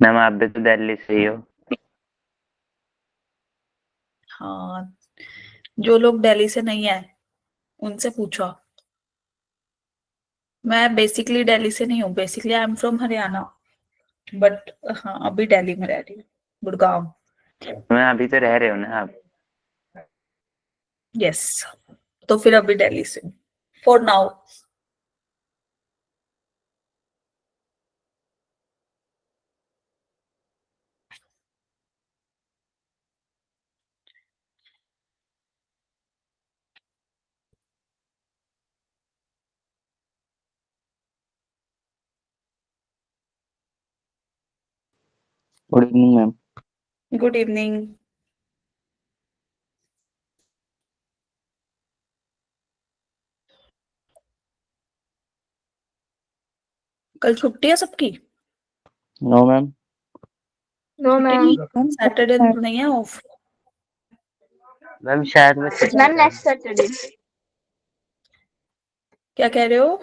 Ma'am आप भी तो दिल्ली से ही हो। हाँ, जो लोग दिल्ली से नहीं है उनसे पूछो। मैं बेसिकली दिल्ली से नहीं हूँ, basically I am from Haryana, but हाँ अभी दिल्ली में रह रही हूँ, गुड़गांव। मैं अभी तो रह रहे हो ना आप। यस, तो फिर अभी दिल्ली से for now. Good evening ma'am. Good evening. कल छुट्टी है सबकी? No ma'am. No ma'am. Saturday नहीं है ऑफ? मैम शायद मैं मैम नेक्स्ट सैटरडे। क्या कह रहे हो?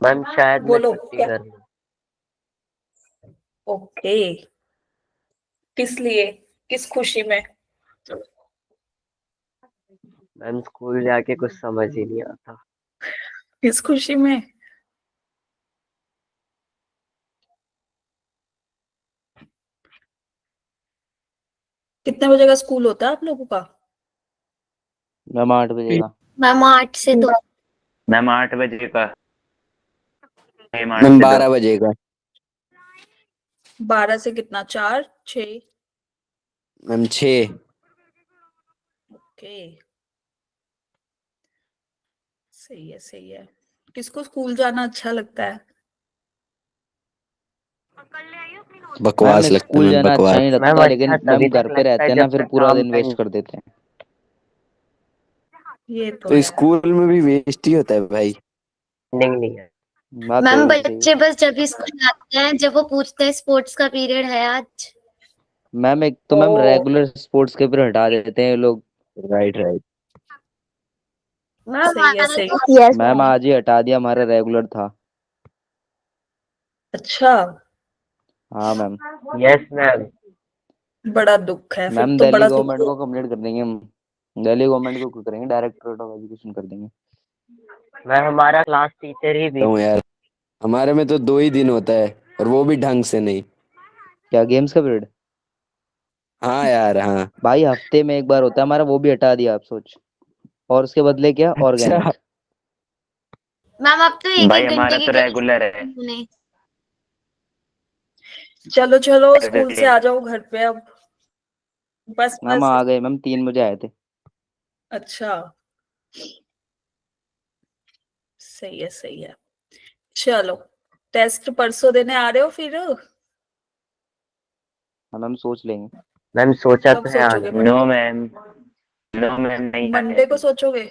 मैम शायद मैं बोलो छुट्टी क्या? कर लूं। ओके, किस लिए, किस खुशी में? मैम स्कूल जाके कुछ समझ ही नहीं आता। किस खुशी में? कितने बजे का स्कूल होता है आप लोगों का? मैम 8 बजे का। मैम 8 से 2। मैम 8 बजे का। टाइम 8 मैम से 2। 12 बजे का। 12 से कितना, 4 6? मैम 6। ओके, सही है सही है। किसको स्कूल जाना अच्छा लगता है? मैम बकवास लगता है स्कूल मैम, जाना अच्छा बकवास। नहीं मैम लगता, अच्छा लेकिन तभी मैम तक घर पे लगता है रहते हैं ना, जब फिर तक पूरा काम दिन पे। वेस्ट कर देते हैं। ये तो तो है। स्कूल में भी वेस्ट ही होता है भाई। नहीं है। बात तो मैम बिल्कुल सही है। बच्चे बस जब स्कूल आते हैं जब वो पूछते हैं स्पोर्ट्स का पीरियड है आज। मैम एक तो ओ, मैम रेगुलर स्पोर्ट्स के पीरियड हटा देते हैं ये लोग। Right right. मैम सही है हमारा सही है। तो यस मैम मैम। आज ही हटा दिया, हमारा रेगुलर था। अच्छा, हाँ मैम। Yes ma'am. बड़ा दुख है, फिर मैम तो दिल्ली बड़ा दुख गवर्नमेंट है। को कंप्लेंट कर देंगे हम। दिल्ली गवर्नमेंट को क्यों करेंगे, डायरेक्टरेट ऑफ एजुकेशन कर देंगे। मैम हमारा क्लास टीचर ही भी। तो यार हमारे में तो 2 ही दिन होता है, और वो भी ढंग से नहीं। क्या गेम्स का पीरियड? हाँ यार हाँ। भाई हफ्ते में एक बार होता है हमारा, वो भी हटा दिया आप सोच। और उसके बदले क्या, अच्छा। ऑर्गेनिक। मैम अब तो एक भाई एक घंटे हमारा की तो क्लास रेगुलर है। उन्हें। चलो चलो, स्कूल से आ जाओ घर पे अब। बस मैम बस। आ गए मैम, 3 बजे आए थे। अच्छा, सही है सही है। चलो, टेस्ट परसों देने आ रहे हो फिर? हाँ मैम सोच लेंगे। मैम सोचा कब तो है सोचोगे? आने। No ma'am. नो मैम नहीं आने मंडे को हम। सोचोगे?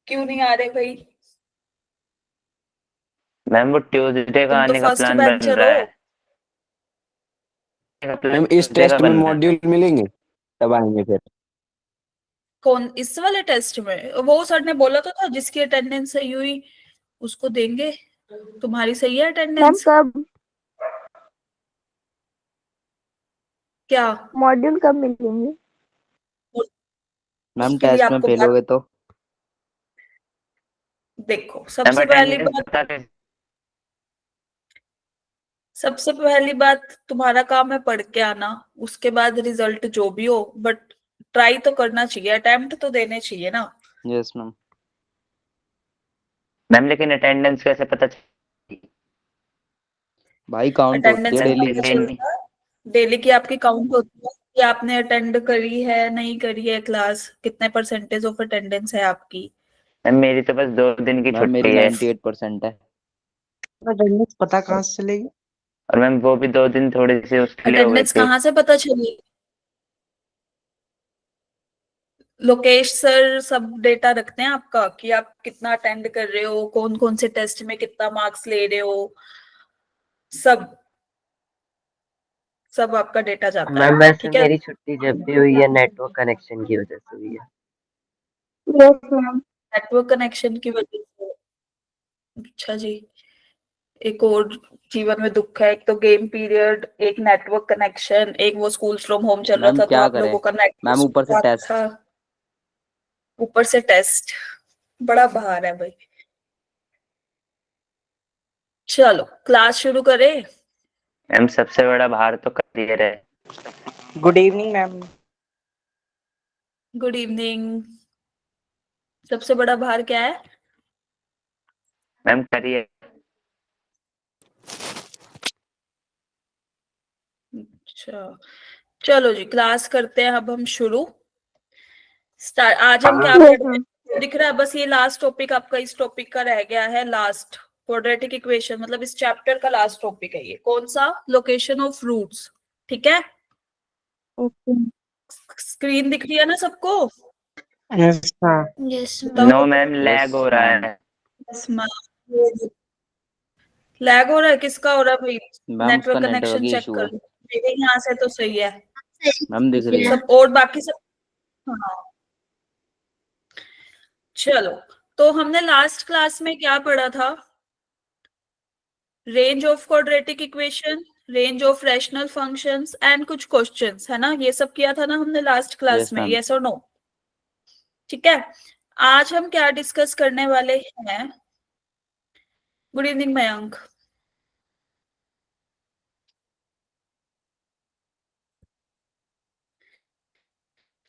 क्यों नहीं आ रहे भाई? मैम वो ट्यूसडे का तुम तो आने का फर्स्ट प्लान बन बेंचर रहा हो। है। प्लान मैम इस ट्यूसडे का टेस्ट में बन रहा है। मॉड्यूल मिलेंगे तब आएंगे फिर। कौन, इस वाले टेस्ट में? वो सर ने बोला तो था जिसकी अटेंडेंस सही हुई उसको देंगे। तुम्हारी सही है मैम अटेंडेंस? कब क्या? मॉड्यूल कब मिलेंगे? मैम उसके लिए टेस्ट में आपको फेल हो बात, गए तो? देखो मैम सबसे पहली अटेंडेंस बात, बता के। सबसे पहली बात तुम्हारा काम है पढ़ के आना। उसके बाद रिजल्ट जो भी हो, बट ट्राई तो करना चाहिए, अटेम्प्ट तो देने चाहिए ना। Yes ma'am. मैम लेकिन अटेंडेंस कैसे पता चली? भाई काउंट होती है अटेंडेंस डेली पता की। चलता है, डेली की आपकी काउंट होती है कि आपने अटेंड करी है नहीं करी है क्लास, कितने परसेंटेज ऑफ अटेंडेंस है आपकी। मैम मेरी तो बस 2 दिन की मैम मेरी छुट्टी है। 98% है। अटेंडेंस पता कहाँ से चलेगी? और मैम वो भी 2 दिन थोड़ी सी उसके लिए हो गई अटेंडेंस थी। कहाँ से पता चली? लोकेश सर सब डेटा रखते हैं आपका कि आप कितना अटेंड कर रहे हो, कौन कौन से टेस्ट में कितना मार्क्स ले रहे हो, सब सब आपका डेटा जाता मैम है, वैसे ठीक है? मेरी छुट्टी जब भी हुई है नेटवर्क कनेक्शन की वजह से हुई है। Yes ma'am. नेटवर्क कनेक्शन की वजह से? अच्छा जी, एक और जीवन में दुख है, एक तो गेम पीरियड, एक नेटवर्क कनेक्शन, एक वो स्कूल फ्रॉम होम चल रहा मैम था तो क्या आप करें लोगों का नेट मैम, ऊपर से टेस्ट। था, ऊपर से टेस्ट, बड़ा भार है भाई। चलो क्लास शुरू करें। मैम सबसे बड़ा भार तो करियर है। Good evening ma'am. Good evening. सबसे बड़ा भार क्या है? Ma'am career. अच्छा चलो जी, क्लास करते हैं अब हम शुरू। स्टार्ट। आज हम क्या पढ़ रहे हैं दिख रहा है? बस ये लास्ट टॉपिक आपका इस टॉपिक का रह गया है, लास्ट क्वाड्रेटिक इक्वेशन, मतलब इस चैप्टर का लास्ट टॉपिक है ये। कौन सा? Location of roots. ठीक है, स्क्रीन दिख रही है ना सबको? यस हाँ। यस नो मैम, लैग हो रहा मैम। है। लैग हो रहा है? किसका हो रहा है भाई? मैम उसका नेटवर्क नेटवर्क कनेक्शन ही चेक इशू कर है। लो, मेरे यहाँ से तो सही है मैम दिख रही है। सब, और बाकी सब। हाँ चलो, तो हमने लास्ट क्लास में क्या पढ़ा था? Range of quadratic equation, range of rational functions and कुछ क्वेश्चंस, है ना? ये सब किया था ना हमने लास्ट क्लास यस में, मैम। यस और नो? ठीक है, आज हम क्या डिस्कस करने वाले हैं? Good evening Mayank.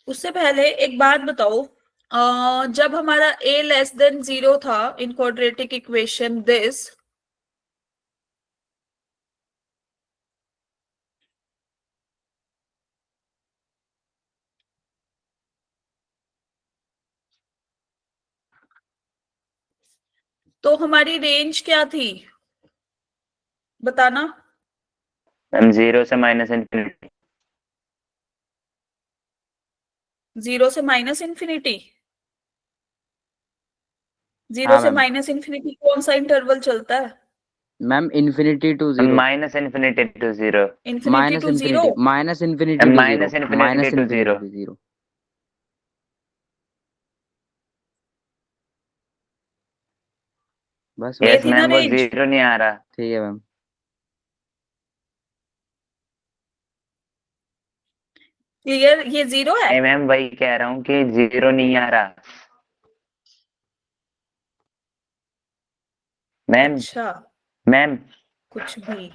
उससे पहले एक बात बताओ, जब हमारा a लेस देन 0 था इन क्वाड्रेटिक इक्वेशन दिस, तो हमारी रेंज क्या थी? बताना। मैम 0 से माइनस इन्फिनिटी। 0 से माइनस इंफिनिटी? 0 हाँ से मैम। माइनस इंफिनिटी कौन सा इंटरवल चलता है? Ma'am infinity to zero. Minus infinity to 0। Infinity to zero? Minus infinity to zero. Minus infinity to 0। To zero. बस ये यस वही। थी ना मैम, वो रेंज? 0 नहीं आ रहा। ठीक है मैम। क्लियर? ये 0 है? नहीं मैम, वही कह रहा हूँ कि 0 नहीं आ रहा। मैम। अच्छा मैम। कुछ भी।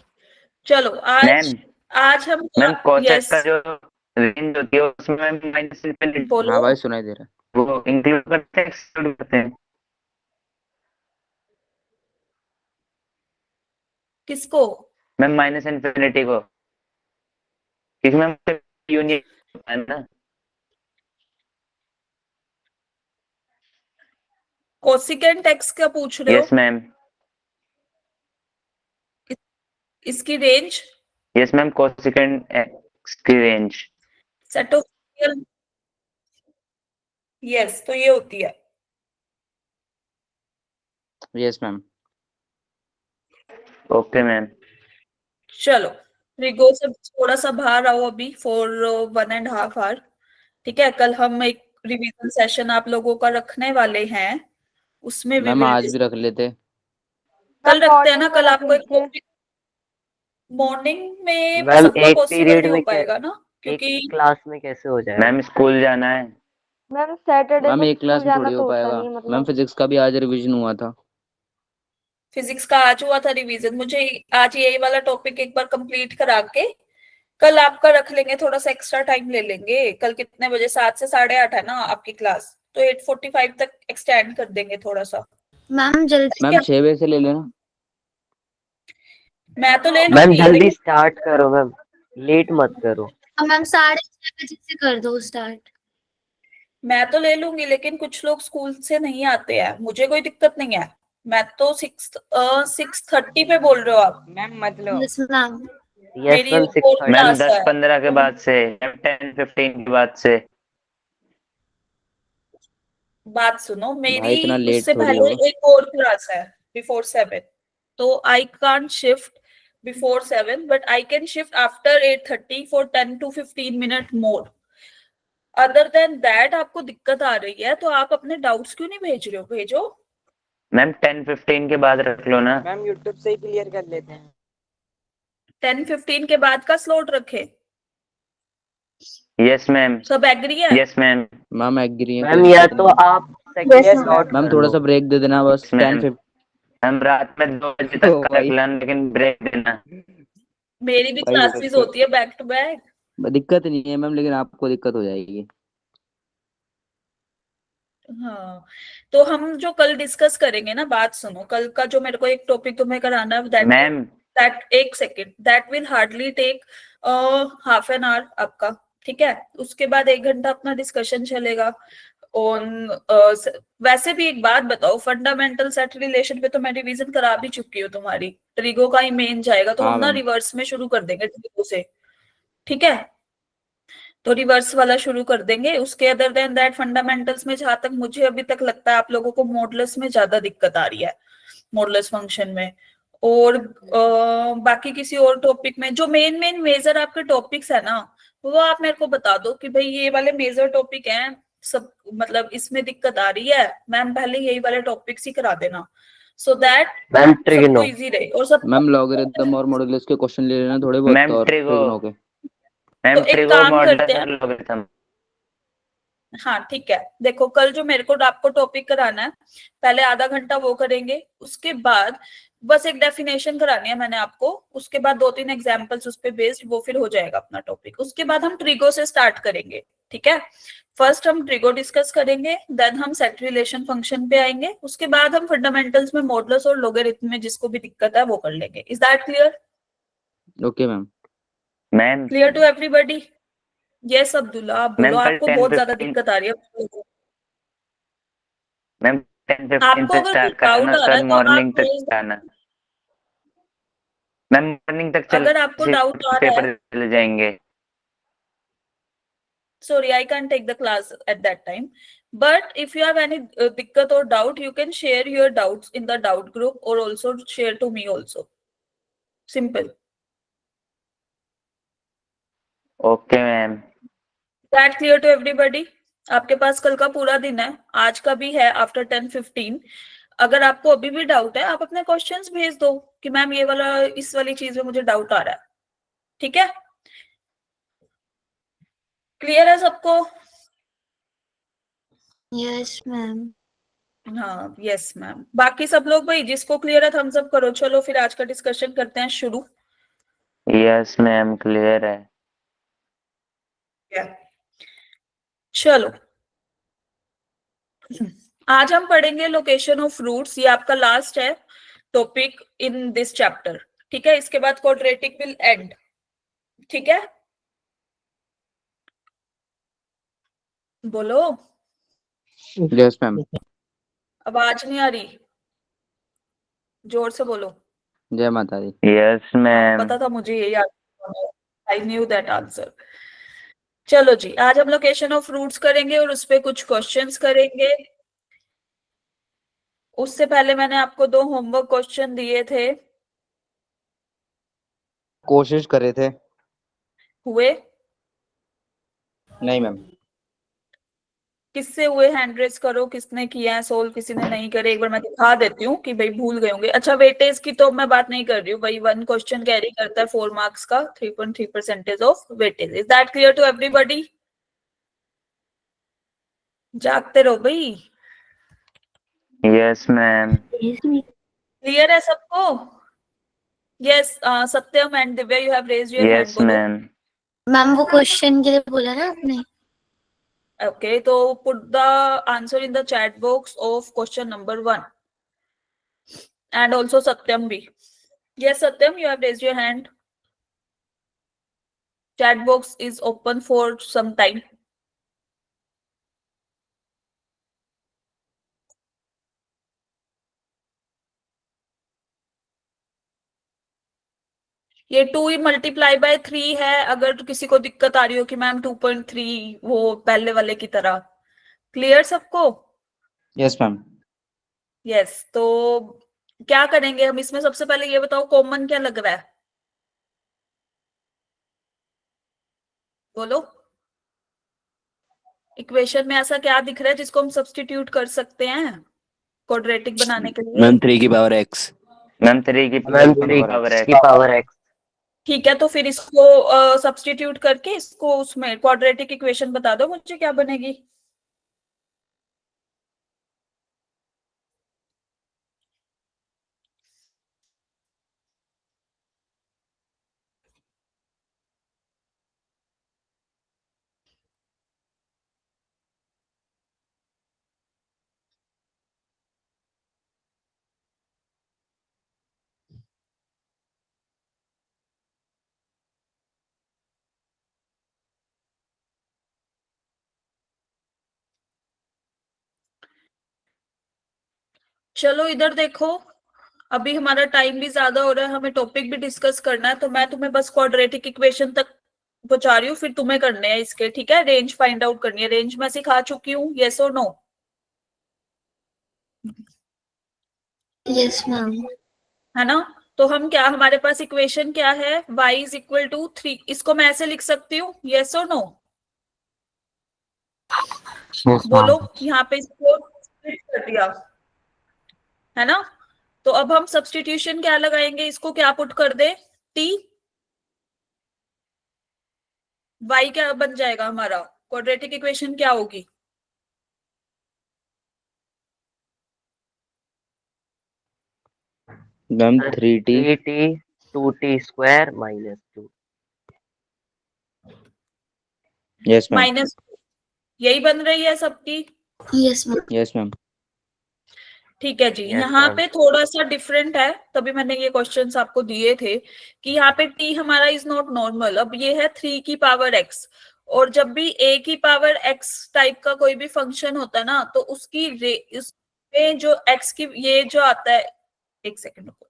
चलो आज, मैम। आज हम मैम कोसेक यस का जो रेंज होती है उसमें मैम माइनस इन्फिनिटी बोलो। हाँ भाई सुनाई दे रहा वो इंक्लूड करते हैं, एक्सक्लूड करते हैं? किसको? मैम माइनस इन्फिनिटी को, क्योंकि मैम यूनिट है ना। कोसिकेंट एक्स का पूछ रहे हो? Yes ma'am. इसकी range? Yes ma'am, cosecant x की रेंज। सेट ऑफ, यस तो ये होती है। है। Yes ma'am. Okay ma'am. चलो रिगो से थोड़ा सा बाहर आओ अभी फॉर 1.5 आवर। ठीक है, कल हम एक रिवीजन सेशन आप लोगों का रखने वाले हैं, उसमें भी मैम विल, आज भी रख लेते। कल रखते हैं ना? कल आपको एक टॉपिक मॉर्निंग में मैम सबका एक पॉसिबल पीरियड नहीं हो में पाएगा ना, एक क्योंकि क्लास में कैसे हो जाएगा? मैम स्कूल जाना है। मैम सैटरडे मैम को एक क्लास स्कूल में जाना थोड़ी हो तो होता पाएगा। नहीं है मैम मतलब। फिजिक्स का भी आज रिवीजन हुआ था। फिजिक्स का आज हुआ था रिवीजन। मुझे आज यही वाला टॉपिक एक बार कंप्लीट करा के कल आपका रख लेंगे, थोड़ा सा एक्स्ट्रा टाइम ले लेंगे। कल कितने बजे? 7 से 8:30 है ना आपकी क्लास, तो 8:45 तक एक्सटेंड कर देंगे थोड़ा सा। मैम जल्दी। मैम 6 बजे से ले लेना। मैं तो ले मैम लूंगी जल्दी लेकिन, स्टार्ट करो मैम, लेट मत करो। मैम 6:30 से कर दो स्टार्ट। मैं तो ले लूंगी लेकिन कुछ लोग स्कूल से नहीं आते हैं, मुझे कोई दिक्कत नहीं है। मैं तो 6:30 पे बोल रहे हो आप? मैम मतलब यस मैम। यस मेरी मैम एक और 6:30। मैम क्लास है। 10:15 के बाद से, 10:15 के बाद से। बात सुनो भाई इतना मेरी, लेट उससे थोड़ी पहले होगा। एक और क्लास है बिफोर 7, तो I can't shift before 7 but I can shift after 8:30 for 10 to 15 minute more. Other than that आपको दिक्कत आ रही है तो आप अपने डाउट्स क्यों नहीं भेज रहे हो? भेजो। मैम 10-15 के बाद रख लो ना। मैम यूट्यूब से ही क्लियर कर लेते हैं। 10-15 के बाद का स्लॉट रखे, यस मैम। सब एग्री है? Yes ma'am. मैम एग्री है, मैम कोई या दिक्कत तो नहीं है। आप सेकंड स्लॉट मैम कर थोड़ा लो। सा ब्रेक दे देना बस, Yes, ma'am. 10-15। हम रात में 2 बजे तक ओ का रख भाई, लेना, लेकिन ब्रेक देना। मेरी भी भाई क्लासेस होती है बैक टू बैक। दिक्कत नहीं है मैम, लेकिन आपको दिक्कत हो जाएगी। हाँ, तो हम जो कल डिस्कस करेंगे ना, बात सुनो, कल का जो मेरे को एक टॉपिक तुम्हें कराना है, मैम दैट एक second, that will hardly take half an hour आपका, ठीक है? उसके बाद 1 घंटा अपना डिस्कशन चलेगा ऑन वैसे भी एक बात बताओ, फंडामेंटल सेट रिलेशन पे तो मैं रिवीजन करा भी चुकी हूँ तुम्हारी, ट्रिगो का ही मेन जाएगा, तो हाँ हम ना मैम। रिवर्स में शुरू कर देंगे ट्रिगो से, ठीक है? तो रिवर्स वाला शुरू कर देंगे। उसके अदर देन दैट फंडामेंटल्स में जहां तक मुझे अभी तक लगता है आप लोगों को मॉडुलस में ज्यादा दिक्कत आ रही है, मॉडुलस फंक्शन में। और बाकी किसी और टॉपिक में जो मेन मेन मेजर आपके टॉपिक्स है ना, वो आप मेरे को बता दो कि भाई ये वाले मेजर टॉपिक हैं सब, मतलब इसमें दिक्कत आ रही है, मैम पहले यही वाले टॉपिक्स ही करा देना, सो दैट मैम सबको ट्रिग्नो। इजी रहे। और सब मैम लॉगरिथम और मॉडुलस के क्वेश्चन ले लेना थोड़े बहुत, मैम और ट्रिगो। ट्रिग्नो के। मैम तो एक ट्रिगो काम करते मॉडुलस हैं, और लॉगरिथम। हाँ ठीक है, देखो कल जो मेरे को आपको टॉपिक कराना है, पहले आधा घंटा वो करेंगे, उसके बाद बस एक डेफिनेशन करानी है मैंने आपको, उसके बाद 2-3 एग्जांपल्स उस पे बेस्ड, वो फिर हो जाएगा अपना टॉपिक। उसके बाद हम ट्रिगो से स्टार्ट करेंगे, ठीक है? फर्स्ट हम ट्रिगो डिस्कस करेंगे, देन हम सेट रिलेशन फंक्शन पे आएंगे, उसके बाद हम फंडामेंटल्स में मॉडुलस और लोगरिथम में जिसको भी दिक्कत है वो कर लेंगे। Is that clear? Okay ma'am. Ma'am clear to everybody? Yes Abdullah, आप बोलो, मैम कल आपको बहुत ज्यादा 10-15। दिक्कत आ रही है। मैम 10-15 आपको से अगर कुछ स्टार्ट डाउट करना, आ उसके रहा बाद है तो आप मॉर्निंग तक आना। मैम मॉर्निंग तक चल, अगर आपको डाउट आ रहा है, पेपर चले जाएंगे। sorry I can't take the class at that time, but if you have any dikkat or doubt, you can share your doubts in the doubt group or also share to me also, simple. Okay ma'am. That clear to everybody? आपके पास कल का पूरा दिन है, आज का भी है आफ्टर 10-15। अगर आपको अभी भी डाउट है, आप अपने क्वेश्चंस भेज दो कि मैम ये वाला, इस वाली चीज में मुझे डाउट आ रहा है, ठीक है? क्लियर है सबको? Yes ma'am. हाँ यस मैम। बाकी सब लोग भाई जिसको क्लियर है थम्स अप करो। चलो फिर आज का डिस्कशन करते हैं शुरू। यस मैम क्लियर है। चलो, आज हम पढ़ेंगे लोकेशन ऑफ रूट्स, ये आपका लास्ट है टॉपिक इन दिस चैप्टर, ठीक है? इसके बाद क्वाड्रेटिक विल एंड, ठीक है? बोलो, यस मैम। आवाज नहीं आ रही, जोर से बोलो। जय माता दी। Yes ma'am. पता था मुझे ये याद, आई न्यू दैट आंसर। चलो जी, आज हम लोकेशन ऑफ रूट्स करेंगे और उस पे कुछ क्वेश्चंस करेंगे। उससे पहले मैंने आपको 2 होमवर्क क्वेश्चन दिए थे, कोशिश करे थे। हुए? नहीं मैम। किससे हुए? हैंड रेस करो, किसने किया है सोल्व, किसी ने नहीं करे? एक बार मैं दिखा देती हूँ कि भाई भूल गए होंगे। अच्छा, वेटेज की तो मैं बात नहीं कर रही हूँ, भाई 1 क्वेश्चन कैरी करता है 4 मार्क्स का, 3.3% of weightage. Is that clear to everybody? जागते रहो भाई। Yes ma'am. क्लियर है सबको? Yes, Satyam and Divya, you have raised your hand, yes बोलो। मैम। मैम वो क्वेश्चन के लिए बोला ना आपने? Okay, so put the answer in the chat box of question number 1. And also Satyam B. Yes, Satyam, you have raised your hand. Chat box is open for some time. ये 2 ही multiply by 3 है, अगर किसी को दिक्कत आ रही हो कि ma'am 2.3 वो पहले वाले की तरह। क्लियर सबको? Yes ma'am. यस, तो क्या करेंगे हम इसमें? सबसे पहले ये बताओ, कॉमन क्या लग रहा है? बोलो, इक्वेशन में ऐसा क्या दिख रहा है जिसको हम सब्स्टिट्यूट कर सकते हैं? क्वाड्रेटिक बनाने के लिए? मैम 3 की पावर x। मैम 3 की मैम 3 पावर की x। Power x। ठीक है, तो फिर इसको सब्स्टिट्यूट करके इसको उसमें क्वाड्रेटिक इक्वेशन बता दो मुझे क्या बनेगी। चलो इधर देखो, अभी हमारा टाइम भी ज्यादा हो रहा है, हमें टॉपिक भी डिस्कस करना है, तो मैं तुम्हें बस क्वाड्रेटिक इक्वेशन तक पहुंचा रही हूँ, फिर तुम्हें करने हैं इसके, ठीक है। रेंज फाइंड आउट करनी है, रेंज मैं सिखा चुकी हूँ, यस और नो? Yes ma'am. है ना? तो हम क्या, हमारे पास इक्वेशन क्या है, y इज इक्वल टू 3, इसको मैं ऐसे लिख सकती हूँ, यस और नो? बोलो, यहाँ पे इसको split कर दिया, है ना? तो अब हम सब्स्टिट्यूशन क्या लगाएंगे, इसको क्या पुट कर दे, t, y क्या बन जाएगा हमारा, क्वाड्रेटिक इक्वेशन क्या होगी? Ma'am 3t 3t 2t square minus 2। Yes ma'am minus, यही बन रही है सबकी? Yes ma'am. यस मैम ठीक है जी। Yes, यहाँ ma'am. पे थोड़ा सा डिफरेंट है, तभी मैंने ये क्वेश्चंस आपको दिए थे कि यहाँ पे t हमारा इज नॉट नॉर्मल, अब ये है 3 की पावर x, और जब भी a की पावर x टाइप का कोई भी फंक्शन होता है ना, तो उसकी उसमें जो x की ये जो आता है, एक सेकंड रुको,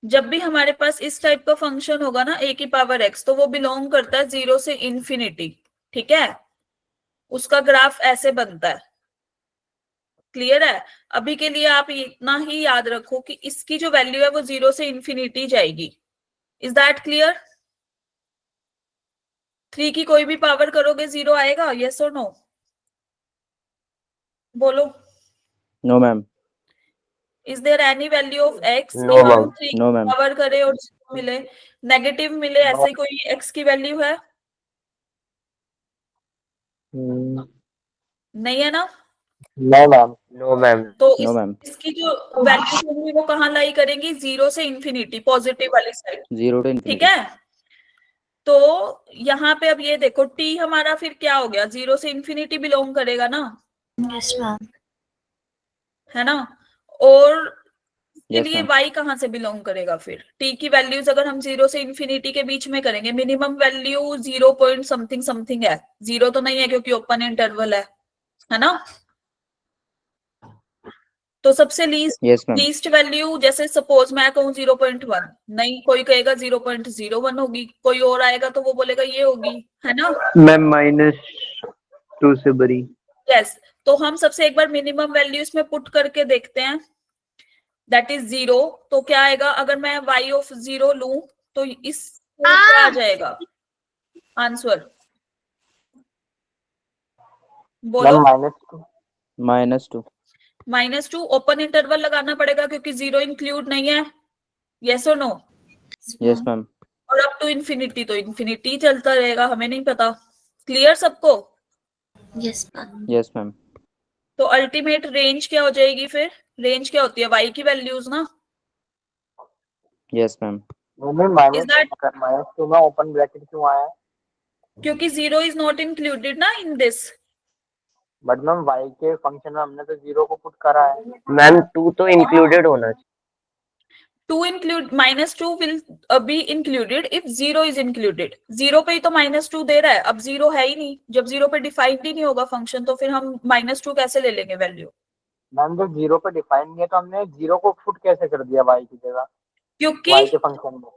जब भी हमारे पास इस टाइप का फंक्शन होगा ना a की पावर x, तो वो बिलोंग करता है 0 से इन्फिनिटी, ठीक है? उसका ग्राफ ऐसे बनता है, क्लियर है? अभी के लिए आप इतना ही याद रखो कि इसकी जो वैल्यू है वो 0 से इन्फिनिटी जाएगी। Is that clear? 3 की कोई भी पावर करोगे 0 आएगा, यस और नो? बोलो, no ma'am is there any value of x No, कि हम ma'am. 3 No, की ma'am. पावर करें और 0 मिले, नेगेटिव मिले, ऐसे कोई x की वैल्यू है? नहीं है ना? No ma'am. No ma'am. तो नो मैम इसकी जो वैल्यू होंगी वो कहाँ लाई करेंगी, 0 से इन्फिनिटी, पॉजिटिव वाली साइड, 0 to ठीक infinity है? तो यहाँ पे अब ये देखो, t हमारा फिर क्या हो गया, 0 से इन्फिनिटी बिलोंग करेगा ना, यस मैम। है ना? और के यस लिए मैम y कहाँ से बिलोंग करेगा फिर? t की वैल्यूज अगर हम 0 से इन्फिनिटी के बीच में करेंगे, minimum value 0 point something something है, 0 तो नहीं है क्योंकि ओपन इंटरवल है ना? तो सबसे यस मैम लीस्ट वैल्यू, जैसे सपोज मैं कहूँ 0.1, नहीं, कोई कहेगा 0.01 होगी, कोई और आएगा तो वो बोलेगा ये होगी, है ना? मैम -2 से बड़ी। यस, तो हम सबसे एक बार मिनिमम वैल्यू इसमें पुट करके देखते हैं, दैट इज 0। तो क्या आएगा, अगर मैं y ऑफ 0 लूं तो इस क्या आ जाएगा आंसर, बोलो? -2 -2, ओपन इंटरवल लगाना पड़ेगा क्योंकि 0 इंक्लूड नहीं है, यस और नो? यस मैम और अप टू इन्फिनिटी तो इन्फिनिटी चलता रहेगा, हमें नहीं पता। क्लियर सबको? Yes ma'am. यस मैम तो अल्टीमेट रेंज क्या हो जाएगी फिर, रेंज क्या होती है, y की वैल्यूज ना, यस मैम इज दैट, -2 में ओपन ब्रैकेट क्यों आया? क्योंकि 0 इज नॉट इंक्लूडेड ना in this. But ma'am y के फंक्शन में हमने तो 0 को पुट करा है। मैम 2 तो इंक्लूडेड होना चाहिए। 2 include, -2 will be included if 0 is included. 0 पे ही तो -2 दे रहा है, अब 0 है ही नहीं, जब 0 पे डिफाइंड ही नहीं होगा फंक्शन, तो फिर हम -2 कैसे ले लेंगे वैल्यू? मैम जब 0 पे डिफाइन किया तो हमने 0 को पुट कैसे कर दिया y की जगह, क्योंकि y के फंक्शन में?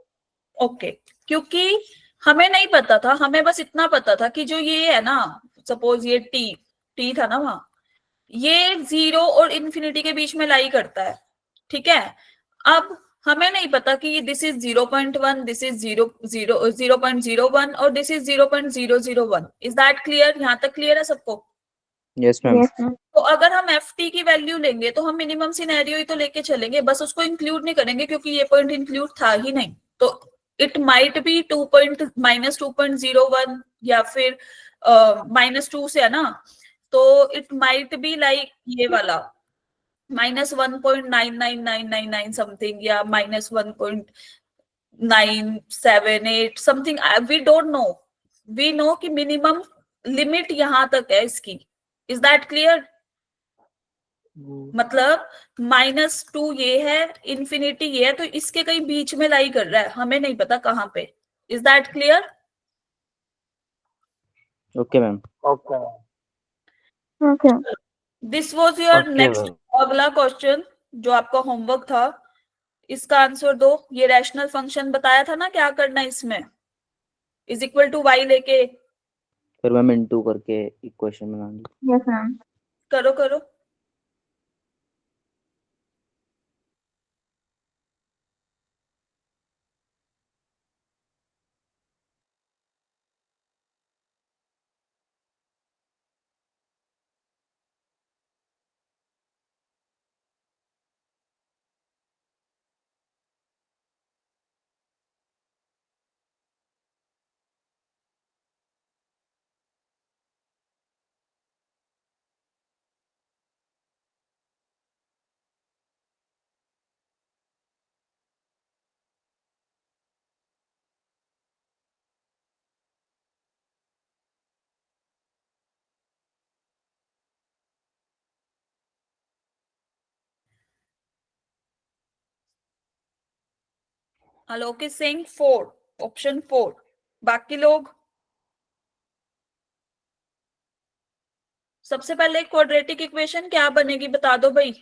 ओके, क्योंकि हमें नहीं पता था, हमें बस इतना पता था कि जो ये है ना, सपोज ये टी था ना वहां, ये 0 और इन्फिनिटी के बीच में लाई करता है, ठीक है? अब हमें नहीं पता कि दिस इज 0.1, दिस इज 0.01 और this is 0.001। Is that clear? यहाँ तक क्लियर है सबको? Yes ma'am. तो अगर हम एफ टी की वैल्यू लेंगे तो हम मिनिमम सिनेरियो ही तो लेके चलेंगे, बस उसको इंक्लूड नहीं करेंगे क्योंकि ये पॉइंट इंक्लूड था ही नहीं। तो इट माइट बी -2.01 या फिर -2 से है ना, तो इट माइट बी लाइक ये वाला -1.99999 समथिंग या -1.978 something, we don't know. We know कि मिनिमम लिमिट यहां तक है इसकी। Is that clear? मतलब -2 ये है, इंफिनिटी ये है, तो इसके कहीं बीच में लाई कर रहा है, हमें नहीं पता कहां पे। Is that clear? Okay ma'am. Okay. This was your Okay, next. ma'am. अगला क्वेश्चन जो आपका होमवर्क था, इसका आंसर दो। ये रैशनल फंक्शन बताया था ना क्या करना है इसमें, इज इक्वल टू वाई लेके। फिर मैम इनटू करके इक्वेशन बनानी। Yes ma'am. करो करो। आलोक इज सेइंग 4, ऑप्शन 4। बाकी लोग? सबसे पहले क्वाड्रेटिक इक्वेशन क्या बनेगी बता दो भाई।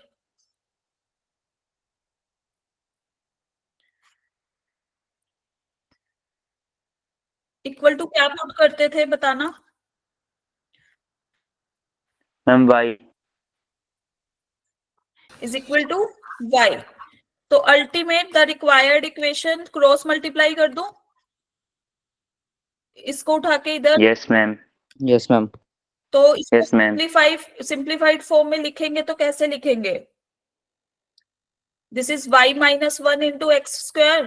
इक्वल टू क्या पुट करते थे बताना। Ma'am y. Is equal to y. तो ultimate the required equation cross multiply कर दो इसको उठा के इधर। Yes ma'am. Yes ma'am. तो इसको Yes, ma'am. सिंप्लीफाइड फॉर्म में लिखेंगे तो कैसे लिखेंगे? This is y -1 into x square